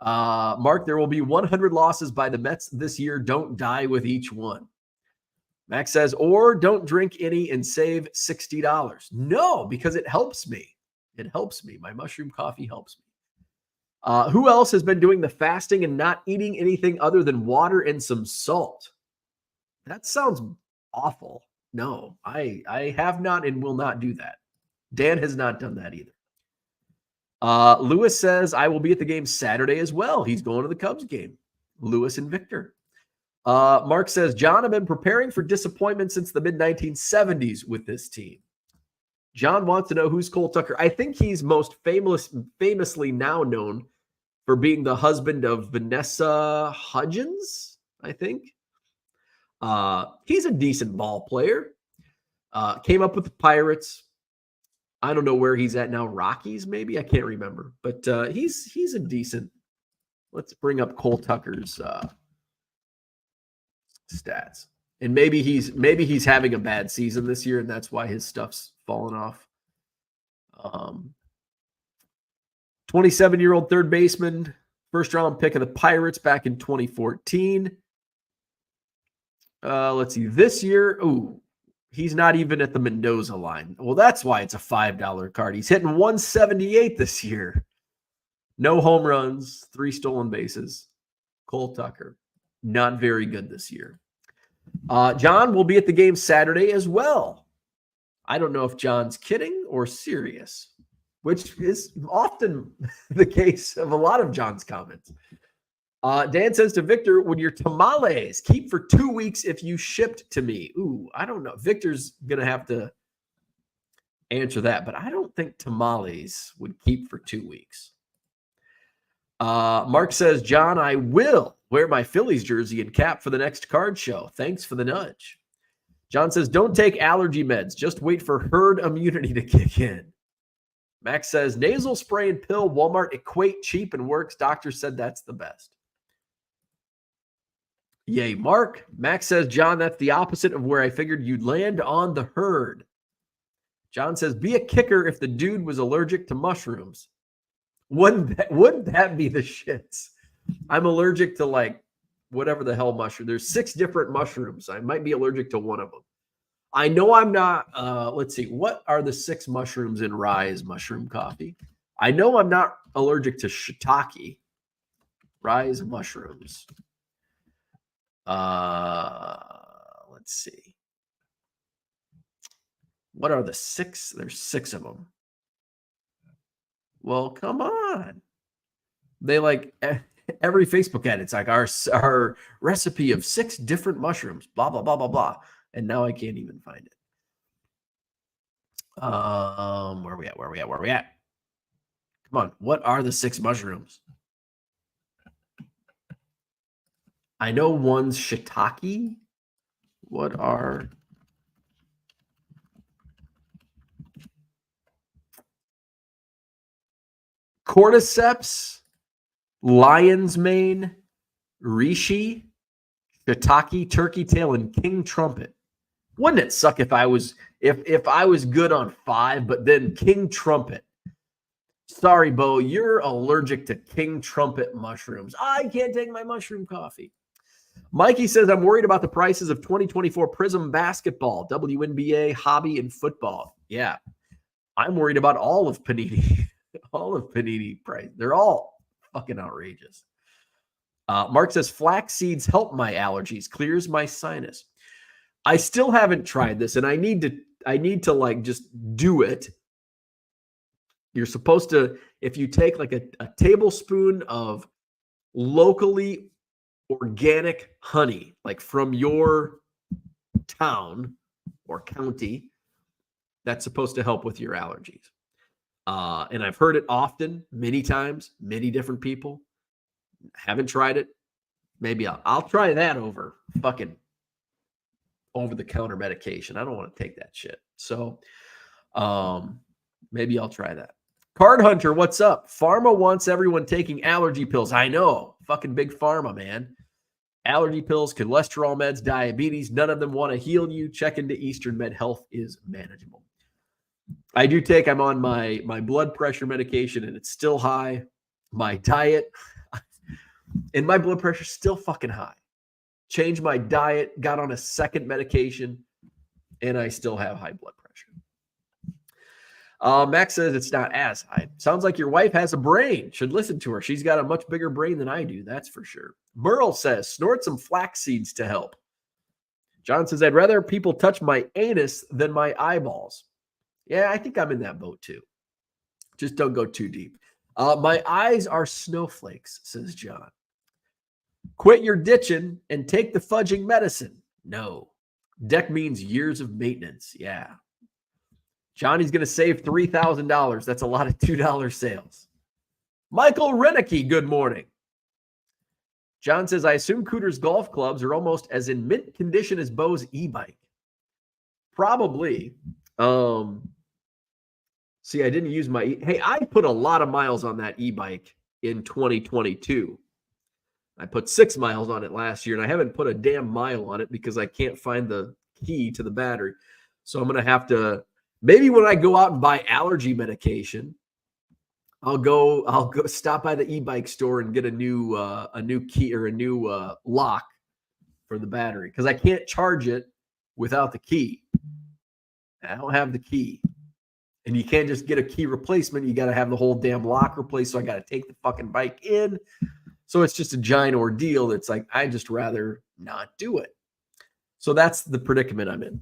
Mark, there will be 100 losses by the Mets this year. Don't die with each one. Max says, or don't drink any and save $60. No, because it helps me. It helps me. My mushroom coffee helps me. Who else has been doing the fasting and not eating anything other than water and some salt? That sounds awful. No, I have not and will not do that. Dan has not done that either. Lewis says, I will be at the game Saturday as well. He's going to the Cubs game. Lewis and Victor. Mark says, John, I've been preparing for disappointment since the mid-1970s with this team. John wants to know who's Cole Tucker. I think he's most famously now known for being the husband of Vanessa Hudgens, I think. He's a decent ball player. Came up with the Pirates. I don't know where he's at now. Rockies, maybe? I can't remember. But he's a decent. Let's bring up Cole Tucker's stats. And maybe he's having a bad season this year, and that's why his stuff's fallen off. 27-year-old third baseman, first-round pick of the Pirates back in 2014. Let's see. This year, he's not even at the Mendoza line. Well, that's why it's a $5 card. He's hitting 178 this year. No home runs, 3 stolen bases. Cole Tucker, not very good this year. John will be at the game Saturday as well. I don't know if John's kidding or serious, which is often the case of a lot of John's comments. Dan says to Victor, would your tamales keep for 2 weeks if you shipped to me? I don't know. Victor's going to have to answer that, but I don't think tamales would keep for 2 weeks. Mark says, John, I will wear my Phillies jersey and cap for the next card show. Thanks for the nudge. John says, don't take allergy meds. Just wait for herd immunity to kick in. Max says, nasal spray and pill, Walmart equate, cheap and works. Doctor said that's the best. Yay, Mark. Max says, John, that's the opposite of where I figured you'd land on the herd. John says, be a kicker if the dude was allergic to mushrooms. Wouldn't that be the shits? I'm allergic to like whatever the hell mushroom. There's 6 different mushrooms. I might be allergic to one of them. I know I'm not. Let's see. What are the 6 mushrooms in Ryne's mushroom coffee? I know I'm not allergic to shiitake. Ryne's mushrooms. Let's see. What are the 6? There's 6 of them. Well, come on. They like every Facebook ad. It's like our recipe of 6 different mushrooms, blah, blah, blah, blah, blah. And now I can't even find it. Where are we at? Come on. What are the 6 mushrooms? I know one's shiitake. What are cordyceps, lion's mane, reishi, shiitake, turkey tail, and king trumpet? Wouldn't it suck if I was good on 5, but then king trumpet? Sorry, Bo, you're allergic to king trumpet mushrooms. I can't take my mushroom coffee. Mikey says, I'm worried about the prices of 2024 Prism basketball, WNBA, hobby, and football. Yeah, I'm worried about all of Panini. All of Panini price. They're all fucking outrageous. Mark says, flax seeds help my allergies, clears my sinus. I still haven't tried this, and I need to like just do it. You're supposed to, if you take like a tablespoon of locally organic honey, like from your town or county, that's supposed to help with your allergies. And I've heard it often, many times, many different people. Haven't tried it. Maybe I'll try that over fucking over-the-counter medication. I don't want to take that shit. So maybe I'll try that. Card Hunter, what's up? Pharma wants everyone taking allergy pills. I know. Fucking big pharma, man. Allergy pills, cholesterol meds, diabetes. None of them want to heal you. Check into Eastern Med. Health is manageable. I do take, I'm on my blood pressure medication and it's still high. My diet and my blood pressure is still fucking high. Changed my diet, got on a second medication, and I still have high blood pressure. Max says it's not as high. Sounds like your wife has a brain. Should listen to her. She's got a much bigger brain than I do, that's for sure. Merle says, snort some flax seeds to help. John says, I'd rather people touch my anus than my eyeballs. Yeah, I think I'm in that boat too. Just don't go too deep. My eyes are snowflakes, says John. Quit your ditching and take the fudging medicine. No. Deck means years of maintenance. Yeah. Johnny's going to save $3,000. That's a lot of $2 sales. Michael Renicky, good morning. John says, I assume Cooter's golf clubs are almost as in mint condition as Bo's e-bike. Probably. See, I didn't use my... Hey, I put a lot of miles on that e-bike in 2022. I put 6 miles on it last year, and I haven't put a damn mile on it because I can't find the key to the battery. So I'm going to have to... Maybe when I go out and buy allergy medication, I'll go stop by the e-bike store and get a new key or a new lock for the battery because I can't charge it without the key. I don't have the key. And you can't just get a key replacement. You got to have the whole damn lock replaced. So I got to take the fucking bike in. So it's just a giant ordeal. It's like, I'd just rather not do it. So that's the predicament I'm in.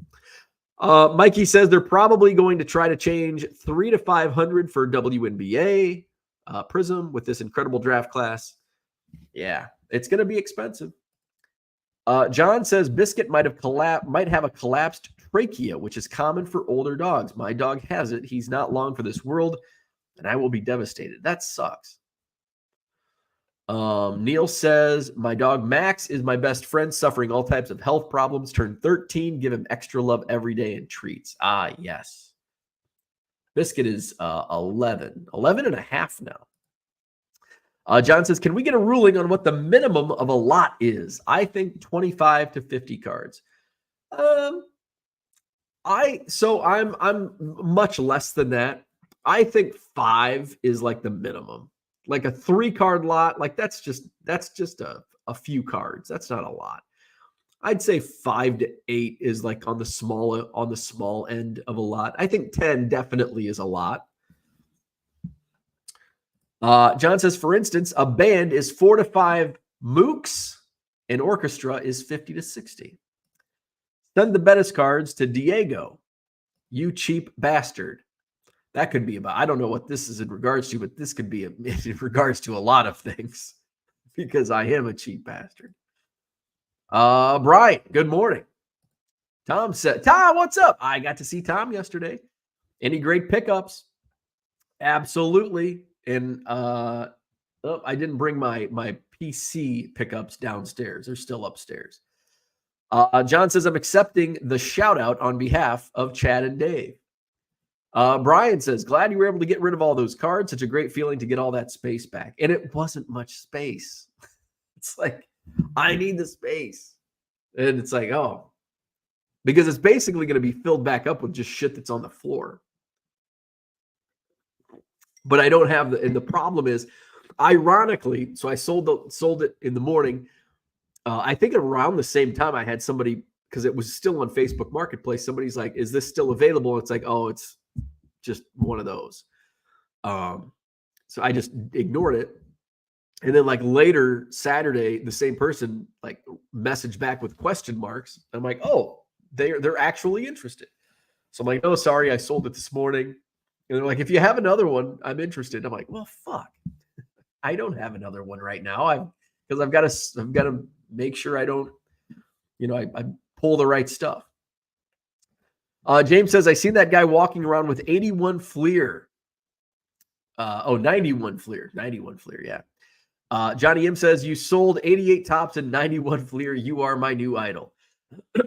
Mikey says they're probably going to try to change 300 to 500 for WNBA Prism with this incredible draft class. Yeah, it's going to be expensive. John says Biscuit might have a collapsed trachea, which is common for older dogs. My dog has it. He's not long for this world, and I will be devastated. That sucks. Neil says, my dog Max is my best friend, suffering all types of health problems. Turned 13. Give him extra love every day and treats. Ah, yes. Biscuit is 11 and a half now. John says, can we get a ruling on what the minimum of a lot is? I think 25 to 50 cards. I'm much less than that. I think 5 is like the minimum. Like a 3-card lot, like that's just a few cards. That's not a lot. I'd say 5 to 8 is like on the small end of a lot. I think 10 definitely is a lot. John says, for instance, a band is 4 to 5 mooks. An orchestra is 50 to 60. Send the Bettis cards to Diego. You cheap bastard. That could be about, I don't know what this is in regards to, but this could be in regards to a lot of things because I am a cheap bastard. Brian, good morning. Tom said, Tom, what's up? I got to see Tom yesterday. Any great pickups? Absolutely. And I didn't bring my PC pickups downstairs. They're still upstairs. John says, I'm accepting the shout out on behalf of Chad and Dave. Brian says, glad you were able to get rid of all those cards. Such a great feeling to get all that space back. And it wasn't much space. It's like, I need the space. And it's like, oh, because it's basically going to be filled back up with just shit that's on the floor. But I don't have and the problem is, ironically, so I sold it in the morning. I think around the same time I had somebody, because it was still on Facebook Marketplace, somebody's like, is this still available? It's like, oh, it's just one of those. So I just ignored it. And then like later Saturday, the same person like messaged back with question marks. I'm like, oh, they're actually interested. So I'm like, oh, sorry, I sold it this morning. And they're like, if you have another one, I'm interested. I'm like, well, fuck. I don't have another one right now. Because I've got to make sure I don't, I pull the right stuff. James says, I seen that guy walking around with 81 Fleer. 91 Fleer. 91 Fleer, yeah. Johnny M says, you sold 88 tops and 91 Fleer. You are my new idol.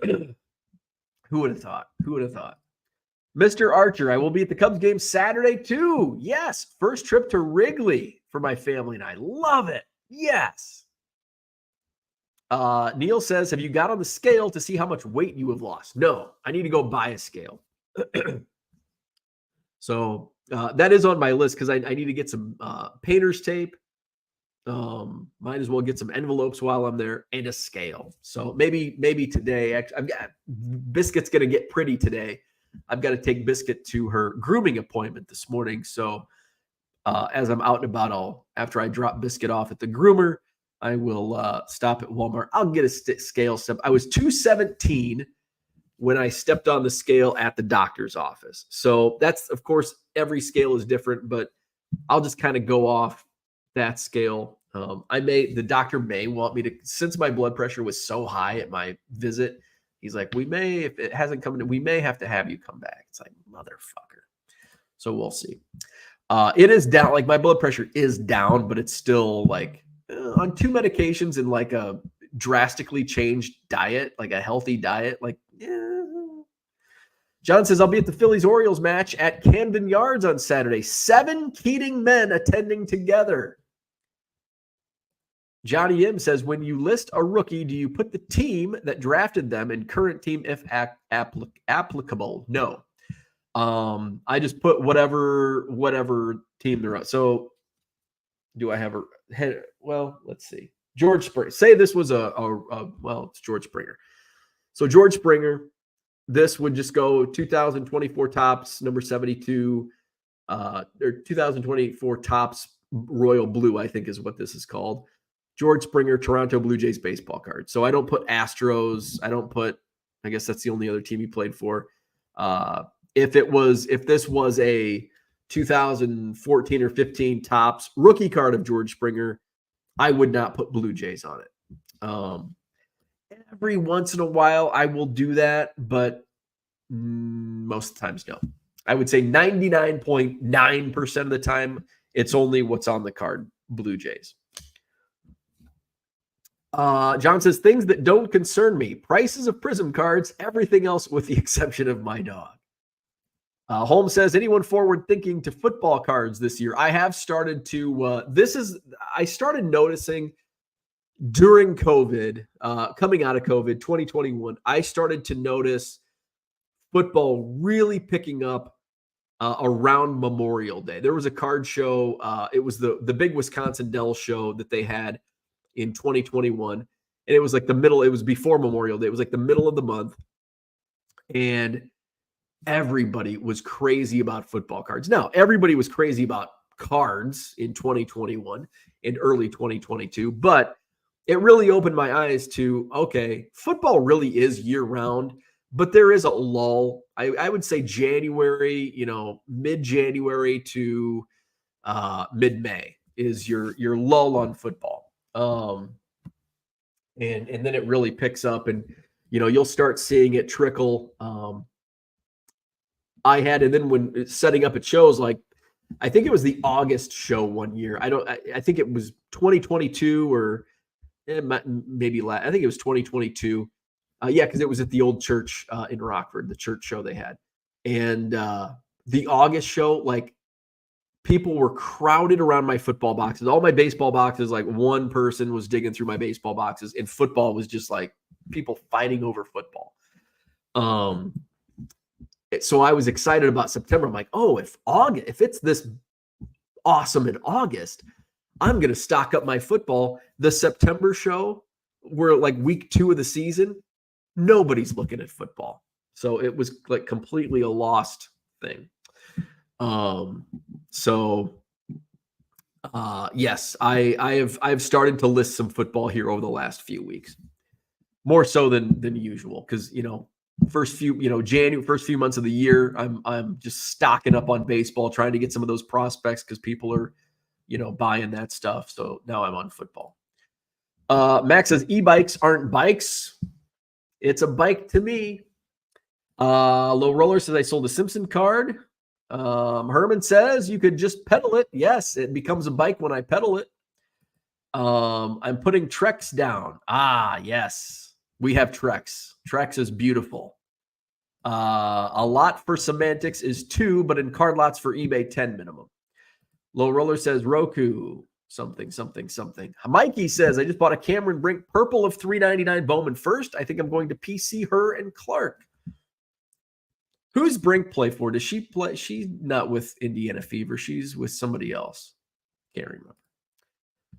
Who would have thought? Who would have thought? Mr. Archer, I will be at the Cubs game Saturday too. Yes. First trip to Wrigley for my family and I. Love it. Yes. Neil says, have you got on the scale to see how much weight you have lost? No, I need to go buy a scale. So that is on my list because I need to get some painter's tape. Might as well get some envelopes while I'm there and a scale. So maybe today, I've got Biscuit's going to get pretty today. I've got to take Biscuit to her grooming appointment this morning. So as I'm out and about, after I drop Biscuit off at the groomer, I will stop at Walmart. I'll get a scale step. I was 217 when I stepped on the scale at the doctor's office. So that's, of course, every scale is different, but I'll just kind of go off that scale. The doctor may want me to, since my blood pressure was so high at my visit, he's like, if it hasn't come in, we may have to have you come back. It's like, motherfucker. So we'll see. It is down. Like my blood pressure is down, but it's still like on 2 medications and like a drastically changed diet, like a healthy diet. Like, yeah. John says, I'll be at the Phillies-Orioles match at Camden Yards on Saturday. 7 Keating men attending together. Johnny M says, when you list a rookie, do you put the team that drafted them and current team if applicable? No. I just put whatever team they're on. So do I have a head? Well, let's see. George Springer. Say this was it's George Springer. So George Springer, this would just go 2024 tops, number 72, or 2024 tops royal blue, I think is what this is called. George Springer, Toronto Blue Jays baseball card. So I don't put Astros. I guess that's the only other team he played for. If this was a 2014 or 15 tops rookie card of George Springer, I would not put Blue Jays on it. Every once in a while I will do that, but most of the times no. I would say 99.9% of the time it's only what's on the card, Blue Jays. John says, things that don't concern me. Prices of Prism cards, everything else with the exception of my dog. Holmes says, anyone forward thinking to football cards this year? I have started to, I started noticing during COVID, coming out of COVID, 2021, I started to notice football really picking up around Memorial Day. There was a card show. It was the big Wisconsin Dell show that they had in 2021. And it was like it was before Memorial Day. It was like the middle of the month. And everybody was crazy about football cards. Now, everybody was crazy about cards in 2021 and early 2022, but it really opened my eyes to, okay, football really is year round, but there is a lull. I would say January, mid-January to mid-May is your lull on football. And then it really picks up and, you'll start seeing it trickle. And then when setting up at shows, like I think it was the August show one year. I think it was 2022 or maybe I think it was 2022. Because it was at the old church in Rockford, the church show they had. And the August show, like people were crowded around my football boxes. All my baseball boxes, like one person was digging through my baseball boxes, and football was just like people fighting over football. So I was excited about September. I'm like, oh, if it's this awesome in August, I'm going to stock up my football. The September show, we're like week 2 of the season, nobody's looking at football. So it was like completely a lost thing. Yes, I've started to list some football here over the last few weeks, more so than usual. Cause first few months of the year, I'm just stocking up on baseball, trying to get some of those prospects because people are, buying that stuff. So now I'm on football. Max says e-bikes aren't bikes. It's a bike to me. Low Roller says I sold a Simpson card. Herman says you could just pedal it. Yes, it becomes a bike when I pedal it. I'm putting Trex down. Yes, we have Trex. Trex is beautiful. A lot for semantics is 2, but in card lots for eBay 10 minimum. Low Roller says Roku something. Mikey says I just bought a Cameron Brink purple of $3.99 Bowman first. I think I'm going to PC her and Clark. Who's Brink play for? Does she play? She's not with Indiana Fever. She's with somebody else. Can't remember.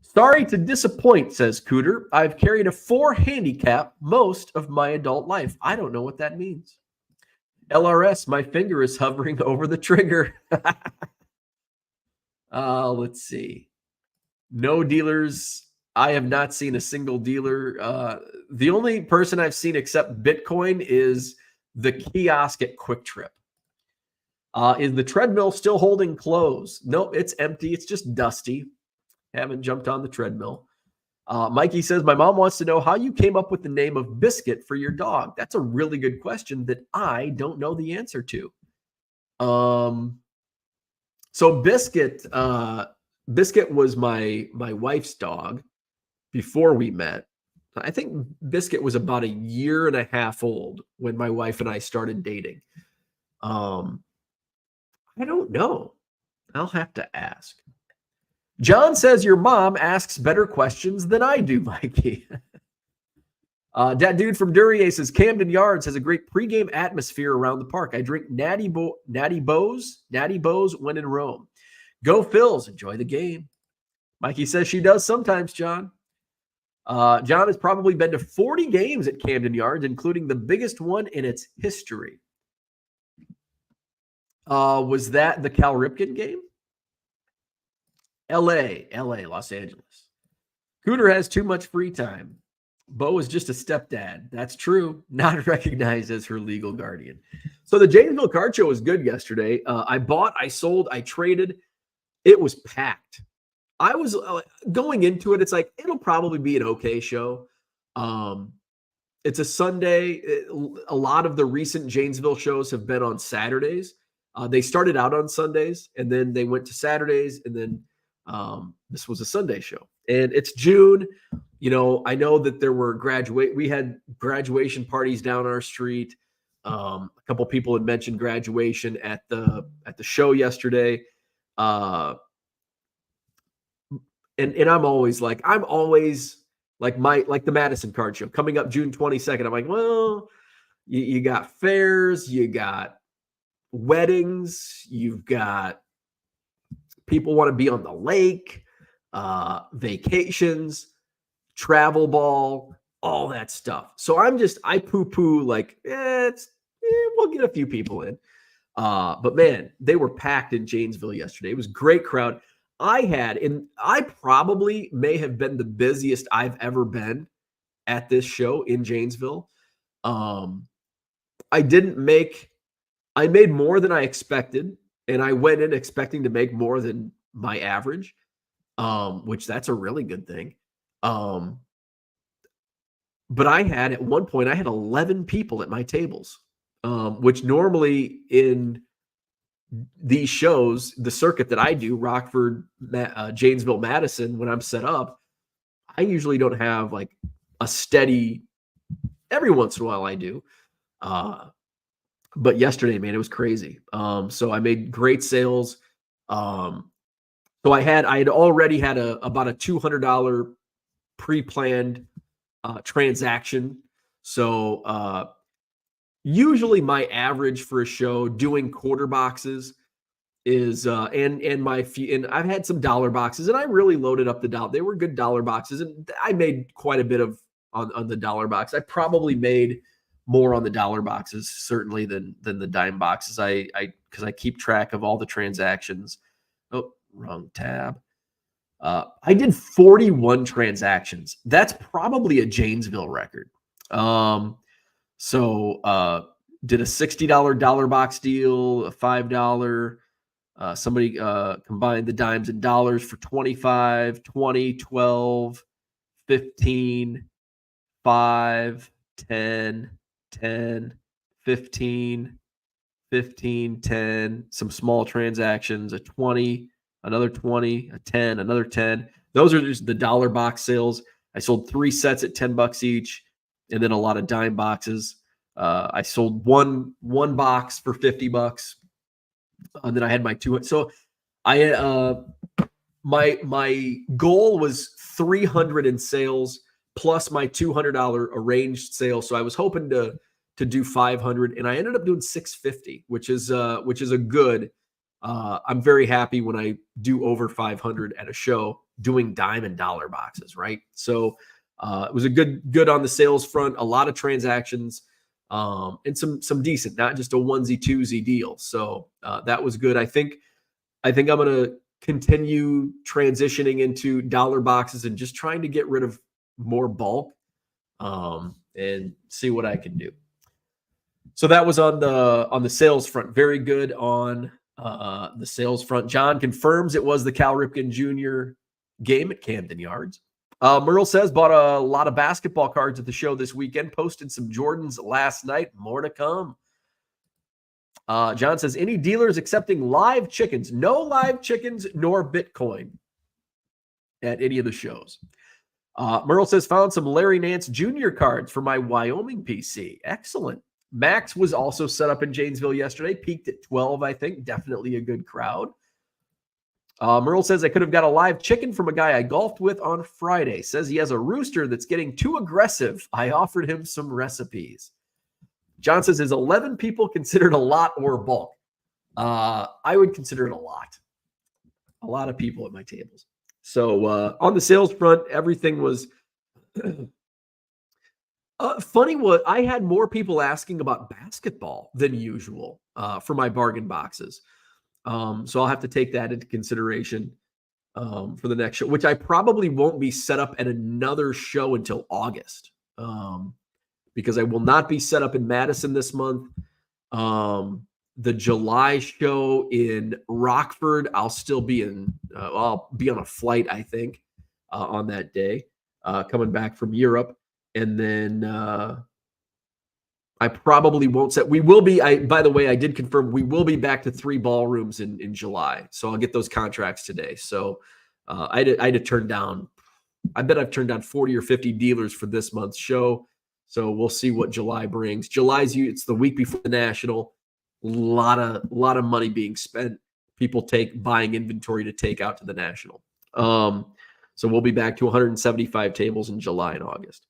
Sorry to disappoint, says Cooter. I've carried a 4 handicap most of my adult life. I don't know what that means. LRS, my finger is hovering over the trigger. Let's see. No dealers. I have not seen a single dealer. The only person I've seen except Bitcoin is the kiosk at Quick Trip. Is the treadmill still holding clothes? Nope, it's empty. It's just dusty. Haven't jumped on the treadmill. Mikey says, my mom wants to know how you came up with the name of Biscuit for your dog. That's a really good question that I don't know the answer to. So Biscuit was my wife's dog before we met. I think Biscuit was about 1.5 years old when my wife and I started dating. I don't know. I'll have to ask. John says your mom asks better questions than I do, Mikey. That dude from Duryea says Camden Yards has a great pregame atmosphere around the park. I drink Natty Bows when in Rome. Go Phils, enjoy the game. Mikey says she does sometimes, John. John has probably been to 40 games at Camden Yards, including the biggest one in its history. Was that the Cal Ripken game? LA, Los Angeles. Cooter has too much free time. Bo is just a stepdad. That's true. Not recognized as her legal guardian. So the Janesville Card Show was good yesterday. I bought, I sold, I traded. It was packed. I was going into it. It's like, it'll probably be an okay show. It's a Sunday. A lot of the recent Janesville shows have been on Saturdays. They started out on Sundays and then they went to Saturdays and then this was a Sunday show. And it's June. I know that there were we had graduation parties down our street. A couple people had mentioned graduation at the show yesterday. And I'm always like the Madison Card Show coming up June 22nd. I'm like, well, you got fairs, you got weddings, you've got people want to be on the lake, vacations, travel ball, all that stuff. So I poo-poo like, we'll get a few people in. But man, they were packed in Janesville yesterday. It was a great crowd. I probably may have been the busiest I've ever been at this show in Janesville. I made more than I expected, and I went in expecting to make more than my average, which that's a really good thing. But at one point, I had 11 people at my tables, which normally in these shows, the circuit that I do, Rockford, Janesville, Madison, when I'm set up, I usually don't have like a steady, every once in a while I do. But yesterday, man, it was crazy. So I made great sales. So I had already had about a $200 pre-planned transaction. So usually my average for a show doing quarter boxes is and I've had some dollar boxes, and I really loaded up the dollar. They were good dollar boxes, and I made quite a bit on the dollar box. I probably made more on the dollar boxes certainly than the dime boxes. Because I keep track of all the transactions. Oh, wrong tab. I did 41 transactions. That's probably a Janesville record. So did a $60 dollar box deal, a $5. Somebody combined the dimes and dollars for 25, 20, 12, 15, 5, 10, 10, 15, 15, 10, some small transactions, a 20, another 20, a 10, another 10. Those are just the dollar box sales. I sold 3 sets at $10 each, and then a lot of dime boxes. I sold one box for $50, and then I had my 2. So my goal was 300 in sales plus my $200 arranged sale. So I was hoping to do 500, and I ended up doing 650, which is a good. I'm very happy when I do over 500 at a show doing dime and dollar boxes, right? So it was a good on the sales front, a lot of transactions, and some decent, not just a onesie twosie deal. So that was good. I think I'm going to continue transitioning into dollar boxes and just trying to get rid of more bulk, and see what I can do. So that was on the sales front. Very good on the sales front. John confirms it was the Cal Ripken Jr. game at Camden Yards. Merle says, bought a lot of basketball cards at the show this weekend. Posted some Jordans last night. More to come. John says, any dealers accepting live chickens? No live chickens nor Bitcoin at any of the shows. Merle says, found some Larry Nance Jr. cards for my Wyoming PC. Excellent. Max was also set up in Janesville yesterday. Peaked at 12, I think. Definitely a good crowd. Merle says, I could have got a live chicken from a guy I golfed with on Friday. Says he has a rooster that's getting too aggressive. I offered him some recipes. John says, is 11 people considered a lot or bulk? I would consider it a lot. A lot of people at my tables. So on the sales front, everything was funny. What I had more people asking about basketball than usual for my bargain boxes. So I'll have to take that into consideration for the next show, which I probably won't be set up at another show until August, because I will not be set up in Madison this month. The July show in Rockford, I'll still be I'll be on a flight, I think, on that day, coming back from Europe. And then I probably won't set. We will be. By the way, I did confirm we will be back to 3 ballrooms in July. So I'll get those contracts today. So I had to turn down I bet I've turned down 40 or 50 dealers for this month's show. So we'll see what July brings. It's the week before the National. Lot of money being spent. People buying inventory to take out to the National. So we'll be back to 175 tables in July and August.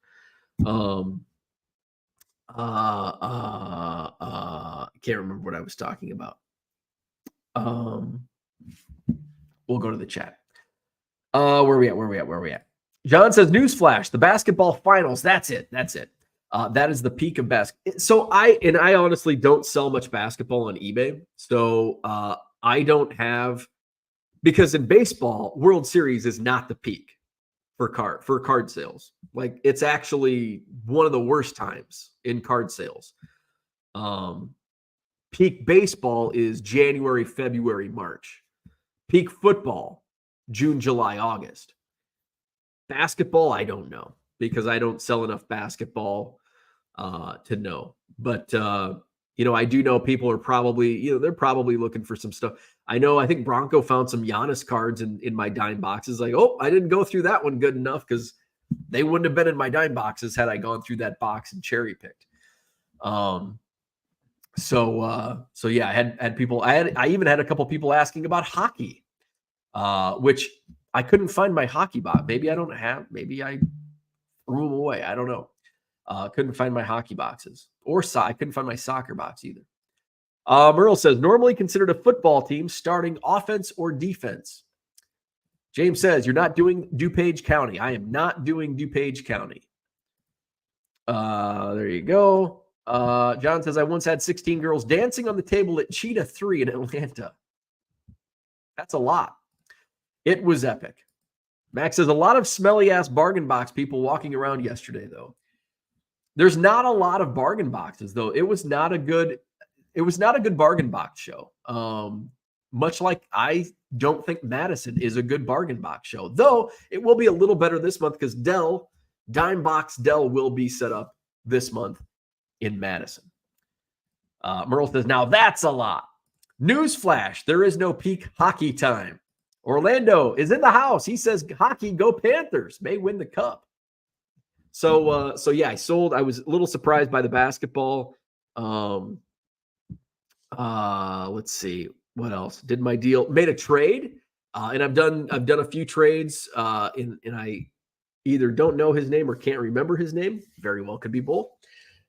I can't remember what I was talking about. We'll go to the chat. Where are we at? John says, newsflash, the basketball finals. That's it. That is the peak of basketball. So I honestly don't sell much basketball on eBay. So I don't have, because in baseball, World Series is not the peak for card sales. Like, it's actually one of the worst times in card sales. Peak baseball is January, February, March. Peak football, June, July, August. Basketball, I don't know, because I don't sell enough basketball to know. But, I do know people are probably, they're probably looking for some stuff. I think Bronco found some Giannis cards in my dime boxes. Like, oh, I didn't go through that one good enough, because they wouldn't have been in my dime boxes had I gone through that box and cherry picked. So yeah, I had people. I even had a couple people asking about hockey, which I couldn't find my hockey box. Maybe I threw them away. I don't know. Couldn't find my hockey boxes, or I couldn't find my soccer box either. Merle says, normally considered a football team starting offense or defense. James says, you're not doing DuPage County. I am not doing DuPage County. There you go. John says, I once had 16 girls dancing on the table at Cheetah 3 in Atlanta. That's a lot. It was epic. Max says, a lot of smelly ass bargain box people walking around yesterday, though. There's not a lot of bargain boxes, though. It was not a good bargain box show. Much like I don't think Madison is a good bargain box show, though it will be a little better this month, because Dime Box Dell will be set up this month in Madison. Merle says, now that's a lot. Newsflash, there is no peak hockey time. Orlando is in the house. He says, hockey, go Panthers, may win the cup. So yeah, I was a little surprised by the basketball. Let's see what else. Did my deal, made a trade, and I've done a few trades, and I either don't know his name or can't remember his name. Very well could be both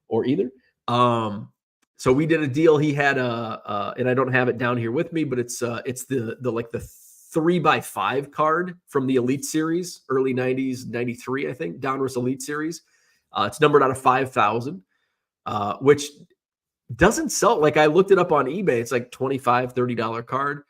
or either. So we did a deal. He had and I don't have it down here with me, but it's the 3x5 card from the Elite Series, early 90s, 93, I think, Donruss Elite Series. It's numbered out of 5,000, which doesn't sell. Like, I looked it up on eBay. It's like $25, $30 card,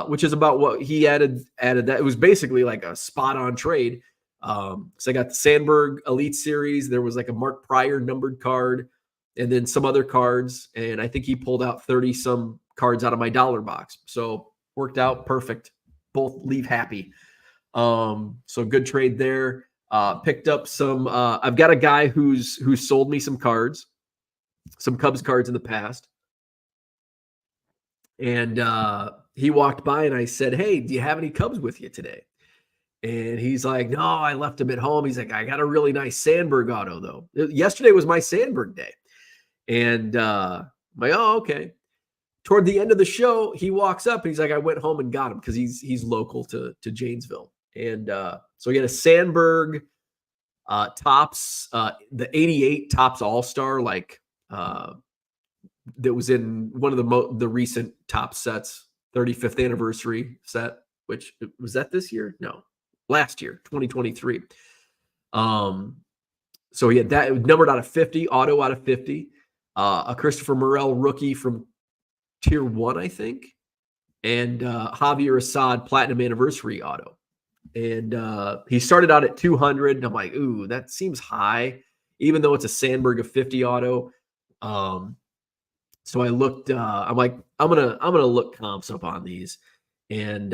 which is about what he added that. It was basically like a spot on trade. So I got the Sandberg Elite Series. There was like a Mark Pryor numbered card, and then some other cards. And I think he pulled out 30 some cards out of my dollar box. So worked out perfect. Both leave happy. So good trade there. Picked up some, I've got a guy who's sold me some cards, some Cubs cards in the past. And he walked by and I said, hey, do you have any Cubs with you today? And he's like, no, I left him at home. He's like, I got a really nice Sandberg auto, though. Yesterday was my Sandberg day. And I'm like, oh, okay. Toward the end of the show, he walks up and he's like, I went home and got him, because he's local to Janesville. And so he had a Sandberg Topps, the 88 Topps All-Star, like that was in one of the recent Topps sets, 35th anniversary set, which was that this year? No, last year, 2023. So he had that, it was numbered out of 50, auto out of 50, a Christopher Morel rookie from Tier 1, I think, and Javier Assad Platinum Anniversary auto. And he started out at 200, and I'm like, ooh, that seems high, even though it's a Sandberg of 50 auto. So I looked, I'm like, I'm gonna look comps up on these. And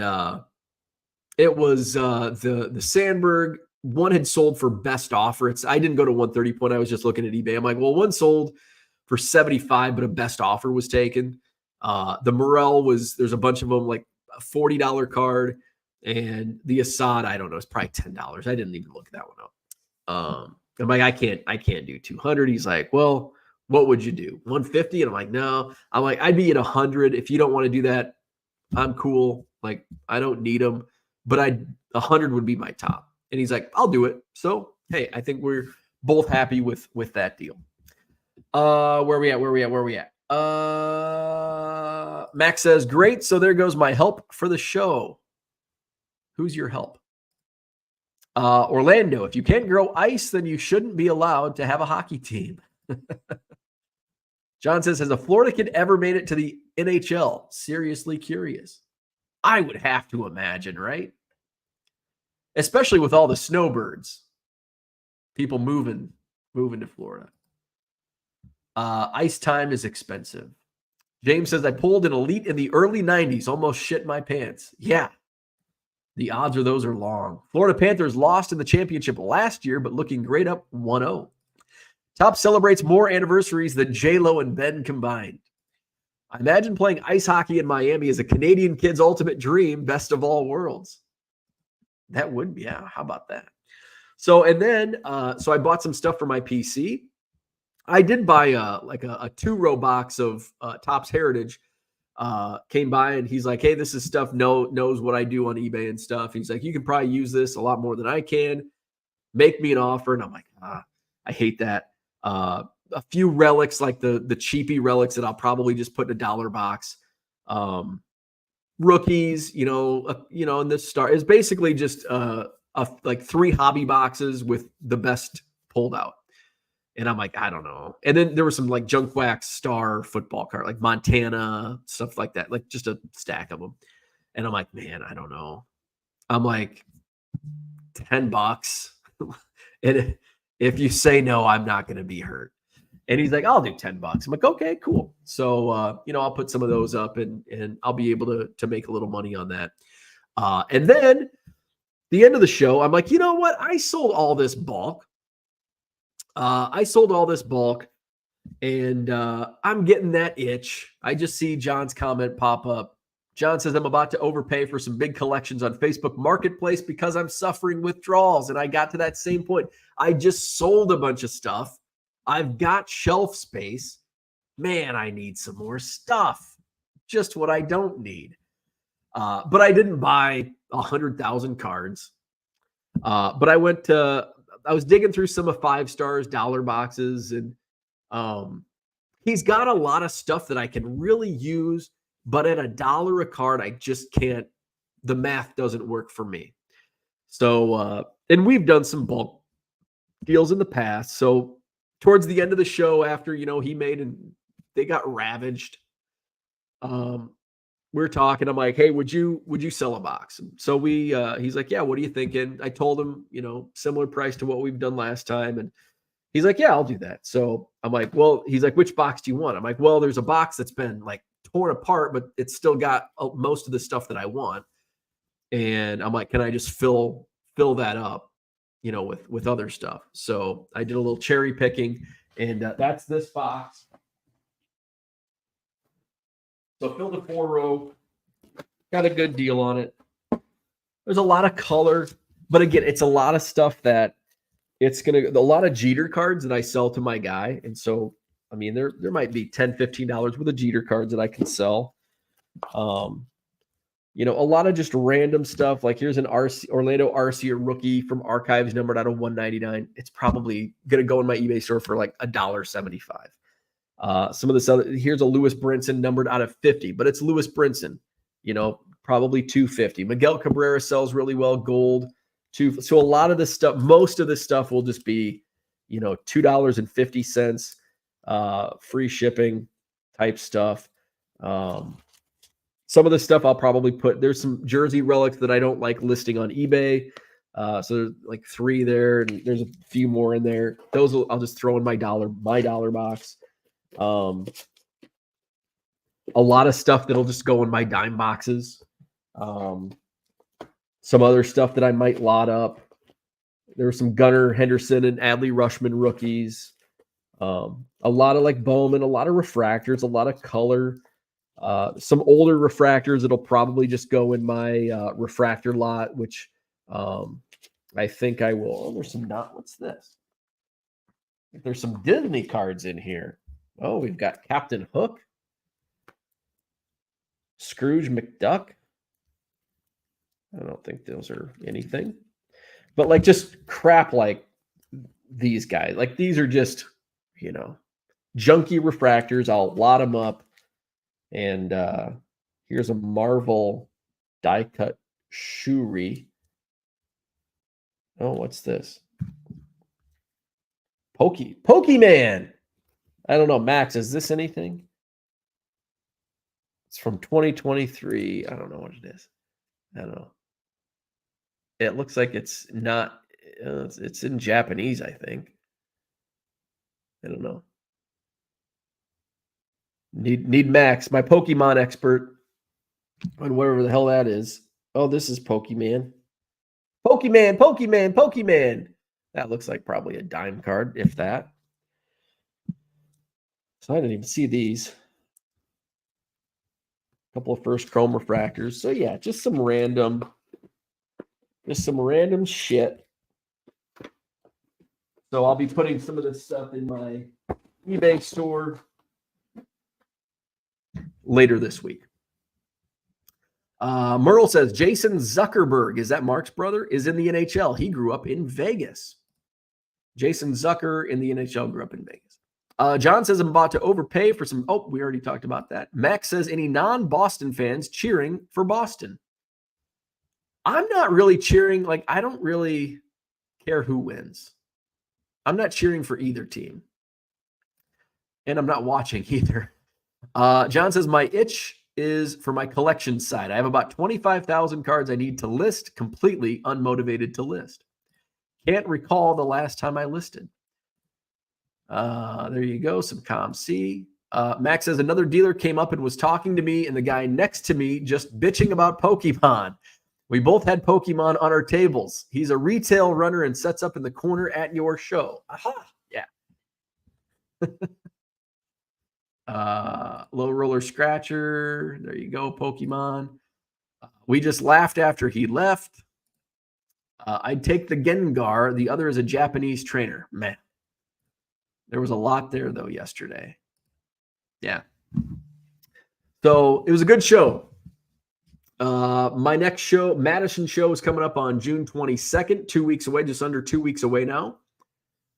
it was the Sandberg one had sold for best offer. I didn't go to 130 point. I was just looking at eBay. I'm like, well, one sold for 75, but a best offer was taken. The Morel there's a bunch of them, like a $40 card. And the Assad, I don't know, it's probably $10. I didn't even look that one up. I'm like, I can't do 200. He's like, well, what would you do? 150? And I'm like, no. I'm like, I'd be at 100. If you don't want to do that, I'm cool. Like, I don't need them, but 100 would be my top. And he's like, I'll do it. So, hey, I think we're both happy with that deal. Where we at? Max says, great. So there goes my help for the show. Who's your help? Orlando, if you can't grow ice, then you shouldn't be allowed to have a hockey team. John says, has a Florida kid ever made it to the NHL? Seriously curious. I would have to imagine, right? Especially with all the snowbirds. People moving to Florida. Ice time is expensive. James says, I pulled an elite in the early 90s, almost shit my pants. Yeah. The odds are those are long. Florida Panthers lost in the championship last year, but looking great up 1-0. Top celebrates more anniversaries than J-Lo and Ben combined. I imagine playing ice hockey in Miami is a Canadian kid's ultimate dream, best of all worlds. That would be, yeah, how about that? So, and then, so I bought some stuff for my PC. I did buy a 2-row box of Topps Heritage. Came by and he's like, hey, this is stuff knows what I do on eBay and stuff. He's like, you can probably use this a lot more than I can. Make me an offer. And I'm like, I hate that. A few relics, like the cheapy relics that I'll probably just put in a $1 box. Rookies, and this star is basically just like 3 hobby boxes with the best pulled out. And I'm like, I don't know. And then there was some like junk wax star football card, like Montana, stuff like that, like just a stack of them. And I'm like, man, I don't know. I'm like, $10. And if you say no, I'm not going to be hurt. And he's like, I'll do $10. I'm like, okay, cool. So, I'll put some of those up and I'll be able to make a little money on that. And then the end of the show, I'm like, you know what? I sold all this bulk. And I'm getting that itch. I just see John's comment pop up. John says, I'm about to overpay for some big collections on Facebook Marketplace because I'm suffering withdrawals. And I got to that same point. I just sold a bunch of stuff. I've got shelf space. Man, I need some more stuff. Just what I don't need. But I didn't buy 100,000 cards. But I was digging through some of 5 stars $1 boxes, and he's got a lot of stuff that I can really use, but at $1 a card, I just can't. The math doesn't work for me. So, and we've done some bulk deals in the past. So towards the end of the show, after, he made and they got ravaged. We're talking. I'm like, hey, would you sell a box? So he's like, yeah, what are you thinking? I told him, similar price to what we've done last time. And he's like, yeah, I'll do that. So I'm like, well, he's like, which box do you want? I'm like, well, there's a box that's been like torn apart, but it's still got most of the stuff that I want. And I'm like, can I just fill that up, with other stuff? So I did a little cherry picking, and that's this box. So filled a 4-row, got a good deal on it. There's a lot of color, but again, it's a lot of stuff that a lot of Jeter cards that I sell to my guy. And so, I mean, there might be $10, $15 worth of Jeter cards that I can sell. A lot of just random stuff. Like here's an Orlando Arcia rookie from Archives numbered out of 199. It's probably going to go in my eBay store for like $1.75. Some of this other, here's a Lewis Brinson numbered out of 50, but it's Lewis Brinson, probably $250. Miguel Cabrera sells really well, gold. So a lot of this stuff, most of this stuff will just be, $2.50, free shipping type stuff. Some of the stuff I'll probably there's some jersey relics that I don't like listing on eBay. So there's like 3 there, and there's a few more in there. Those I'll just throw in my $1 box. A lot of stuff that'll just go in my dime boxes. Some other stuff that I might lot up. There were some Gunnar Henderson and Adley Rutschman rookies. A lot of like Bowman, a lot of refractors, a lot of color. Some older refractors that'll probably just go in my refractor lot, which I think I will. Oh, there's some not. What's this? There's some Disney cards in here. Oh, we've got Captain Hook, Scrooge McDuck. I don't think those are anything, but like just crap like these guys. Like these are just, junky refractors. I'll lot them up. And here's a Marvel die cut Shuri. Oh, what's this? Pokemon. I don't know, Max, is this anything? It's from 2023. I don't know what it is. I don't know. It looks like it's not. It's in Japanese, I think. I don't know. Need Max, my Pokemon expert, on whatever the hell that is. Oh, this is Pokemon. Pokemon. That looks like probably a dime card, if that. So I didn't even see these. A couple of first chrome refractors. So yeah, just some random shit. So I'll be putting some of this stuff in my eBay store later this week. Merle says Jason Zuckerberg, is that Mark's brother, is in the NHL. He grew up in Vegas. Jason Zucker in the NHL grew up in Vegas. John says I'm about to overpay for some. Oh, we already talked about that. Max says any non-Boston fans cheering for Boston. I'm not really cheering. Like, I don't really care who wins. I'm not cheering for either team. And I'm not watching either. John says my itch is for my collection side. I have about 25,000 cards I need to list, completely unmotivated to list. Can't recall the last time I listed. There you go, some ComC. Max says another dealer came up and was talking to me, and the guy next to me just bitching about Pokemon. We both had Pokemon on our tables. He's a retail runner and sets up in the corner at your show. Aha, yeah. Low roller scratcher. There you go, Pokemon. We just laughed after he left. I'd take the Gengar. The other is a Japanese trainer. Man, there was a lot there, though, yesterday. Yeah. So it was a good show. My next show, Madison show, is coming up on June 22nd, 2 weeks away, just under 2 weeks away now.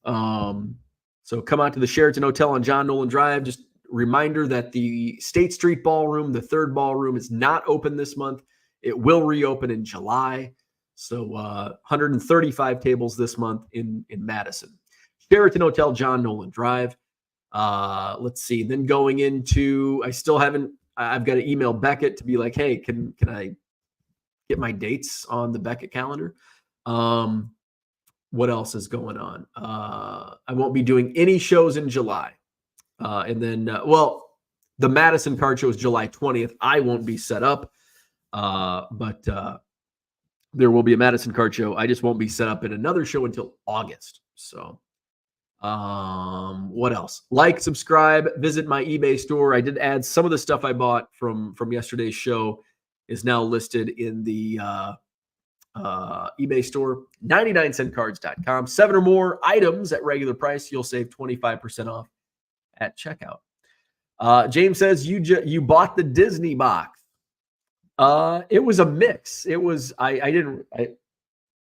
So come out to the Sheraton Hotel on John Nolan Drive. Just reminder that the State Street Ballroom, the third ballroom, is not open this month. It will reopen in July. So 135 tables this month in Madison. Sheraton Hotel, John Nolan Drive. Let's see. Then going into, I've got to email Beckett to be like, hey, can I get my dates on the Beckett calendar? What else is going on? I won't be doing any shows in July. And then, the Madison Card Show is July 20th. I won't be set up, but there will be a Madison Card Show. I just won't be set up in another show until August. So what else? Like, subscribe, visit my eBay store. I did add some of the stuff I bought from yesterday's show is now listed in the eBay store, 99centcards.com. 7 or more items at regular price, you'll save 25% off at checkout. James says you bought the Disney box. It was a mix. It was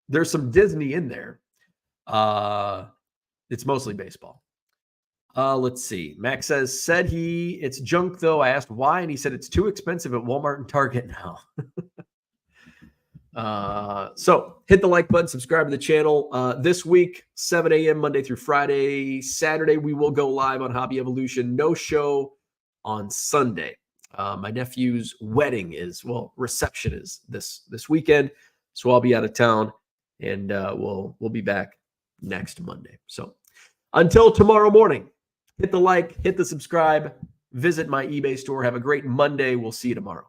there's some Disney in there. It's mostly baseball. Let's see. Max says it's junk though. I asked why, and he said it's too expensive at Walmart and Target now. So hit the like button, subscribe to the channel. This week, 7 a.m. Monday through Friday. Saturday, we will go live on Hobby Evolution. No show on Sunday. My nephew's reception is this weekend. So I'll be out of town, and we'll be back next Monday. So until tomorrow morning, hit the like, hit the subscribe, visit my eBay store. Have a great Monday. We'll see you tomorrow.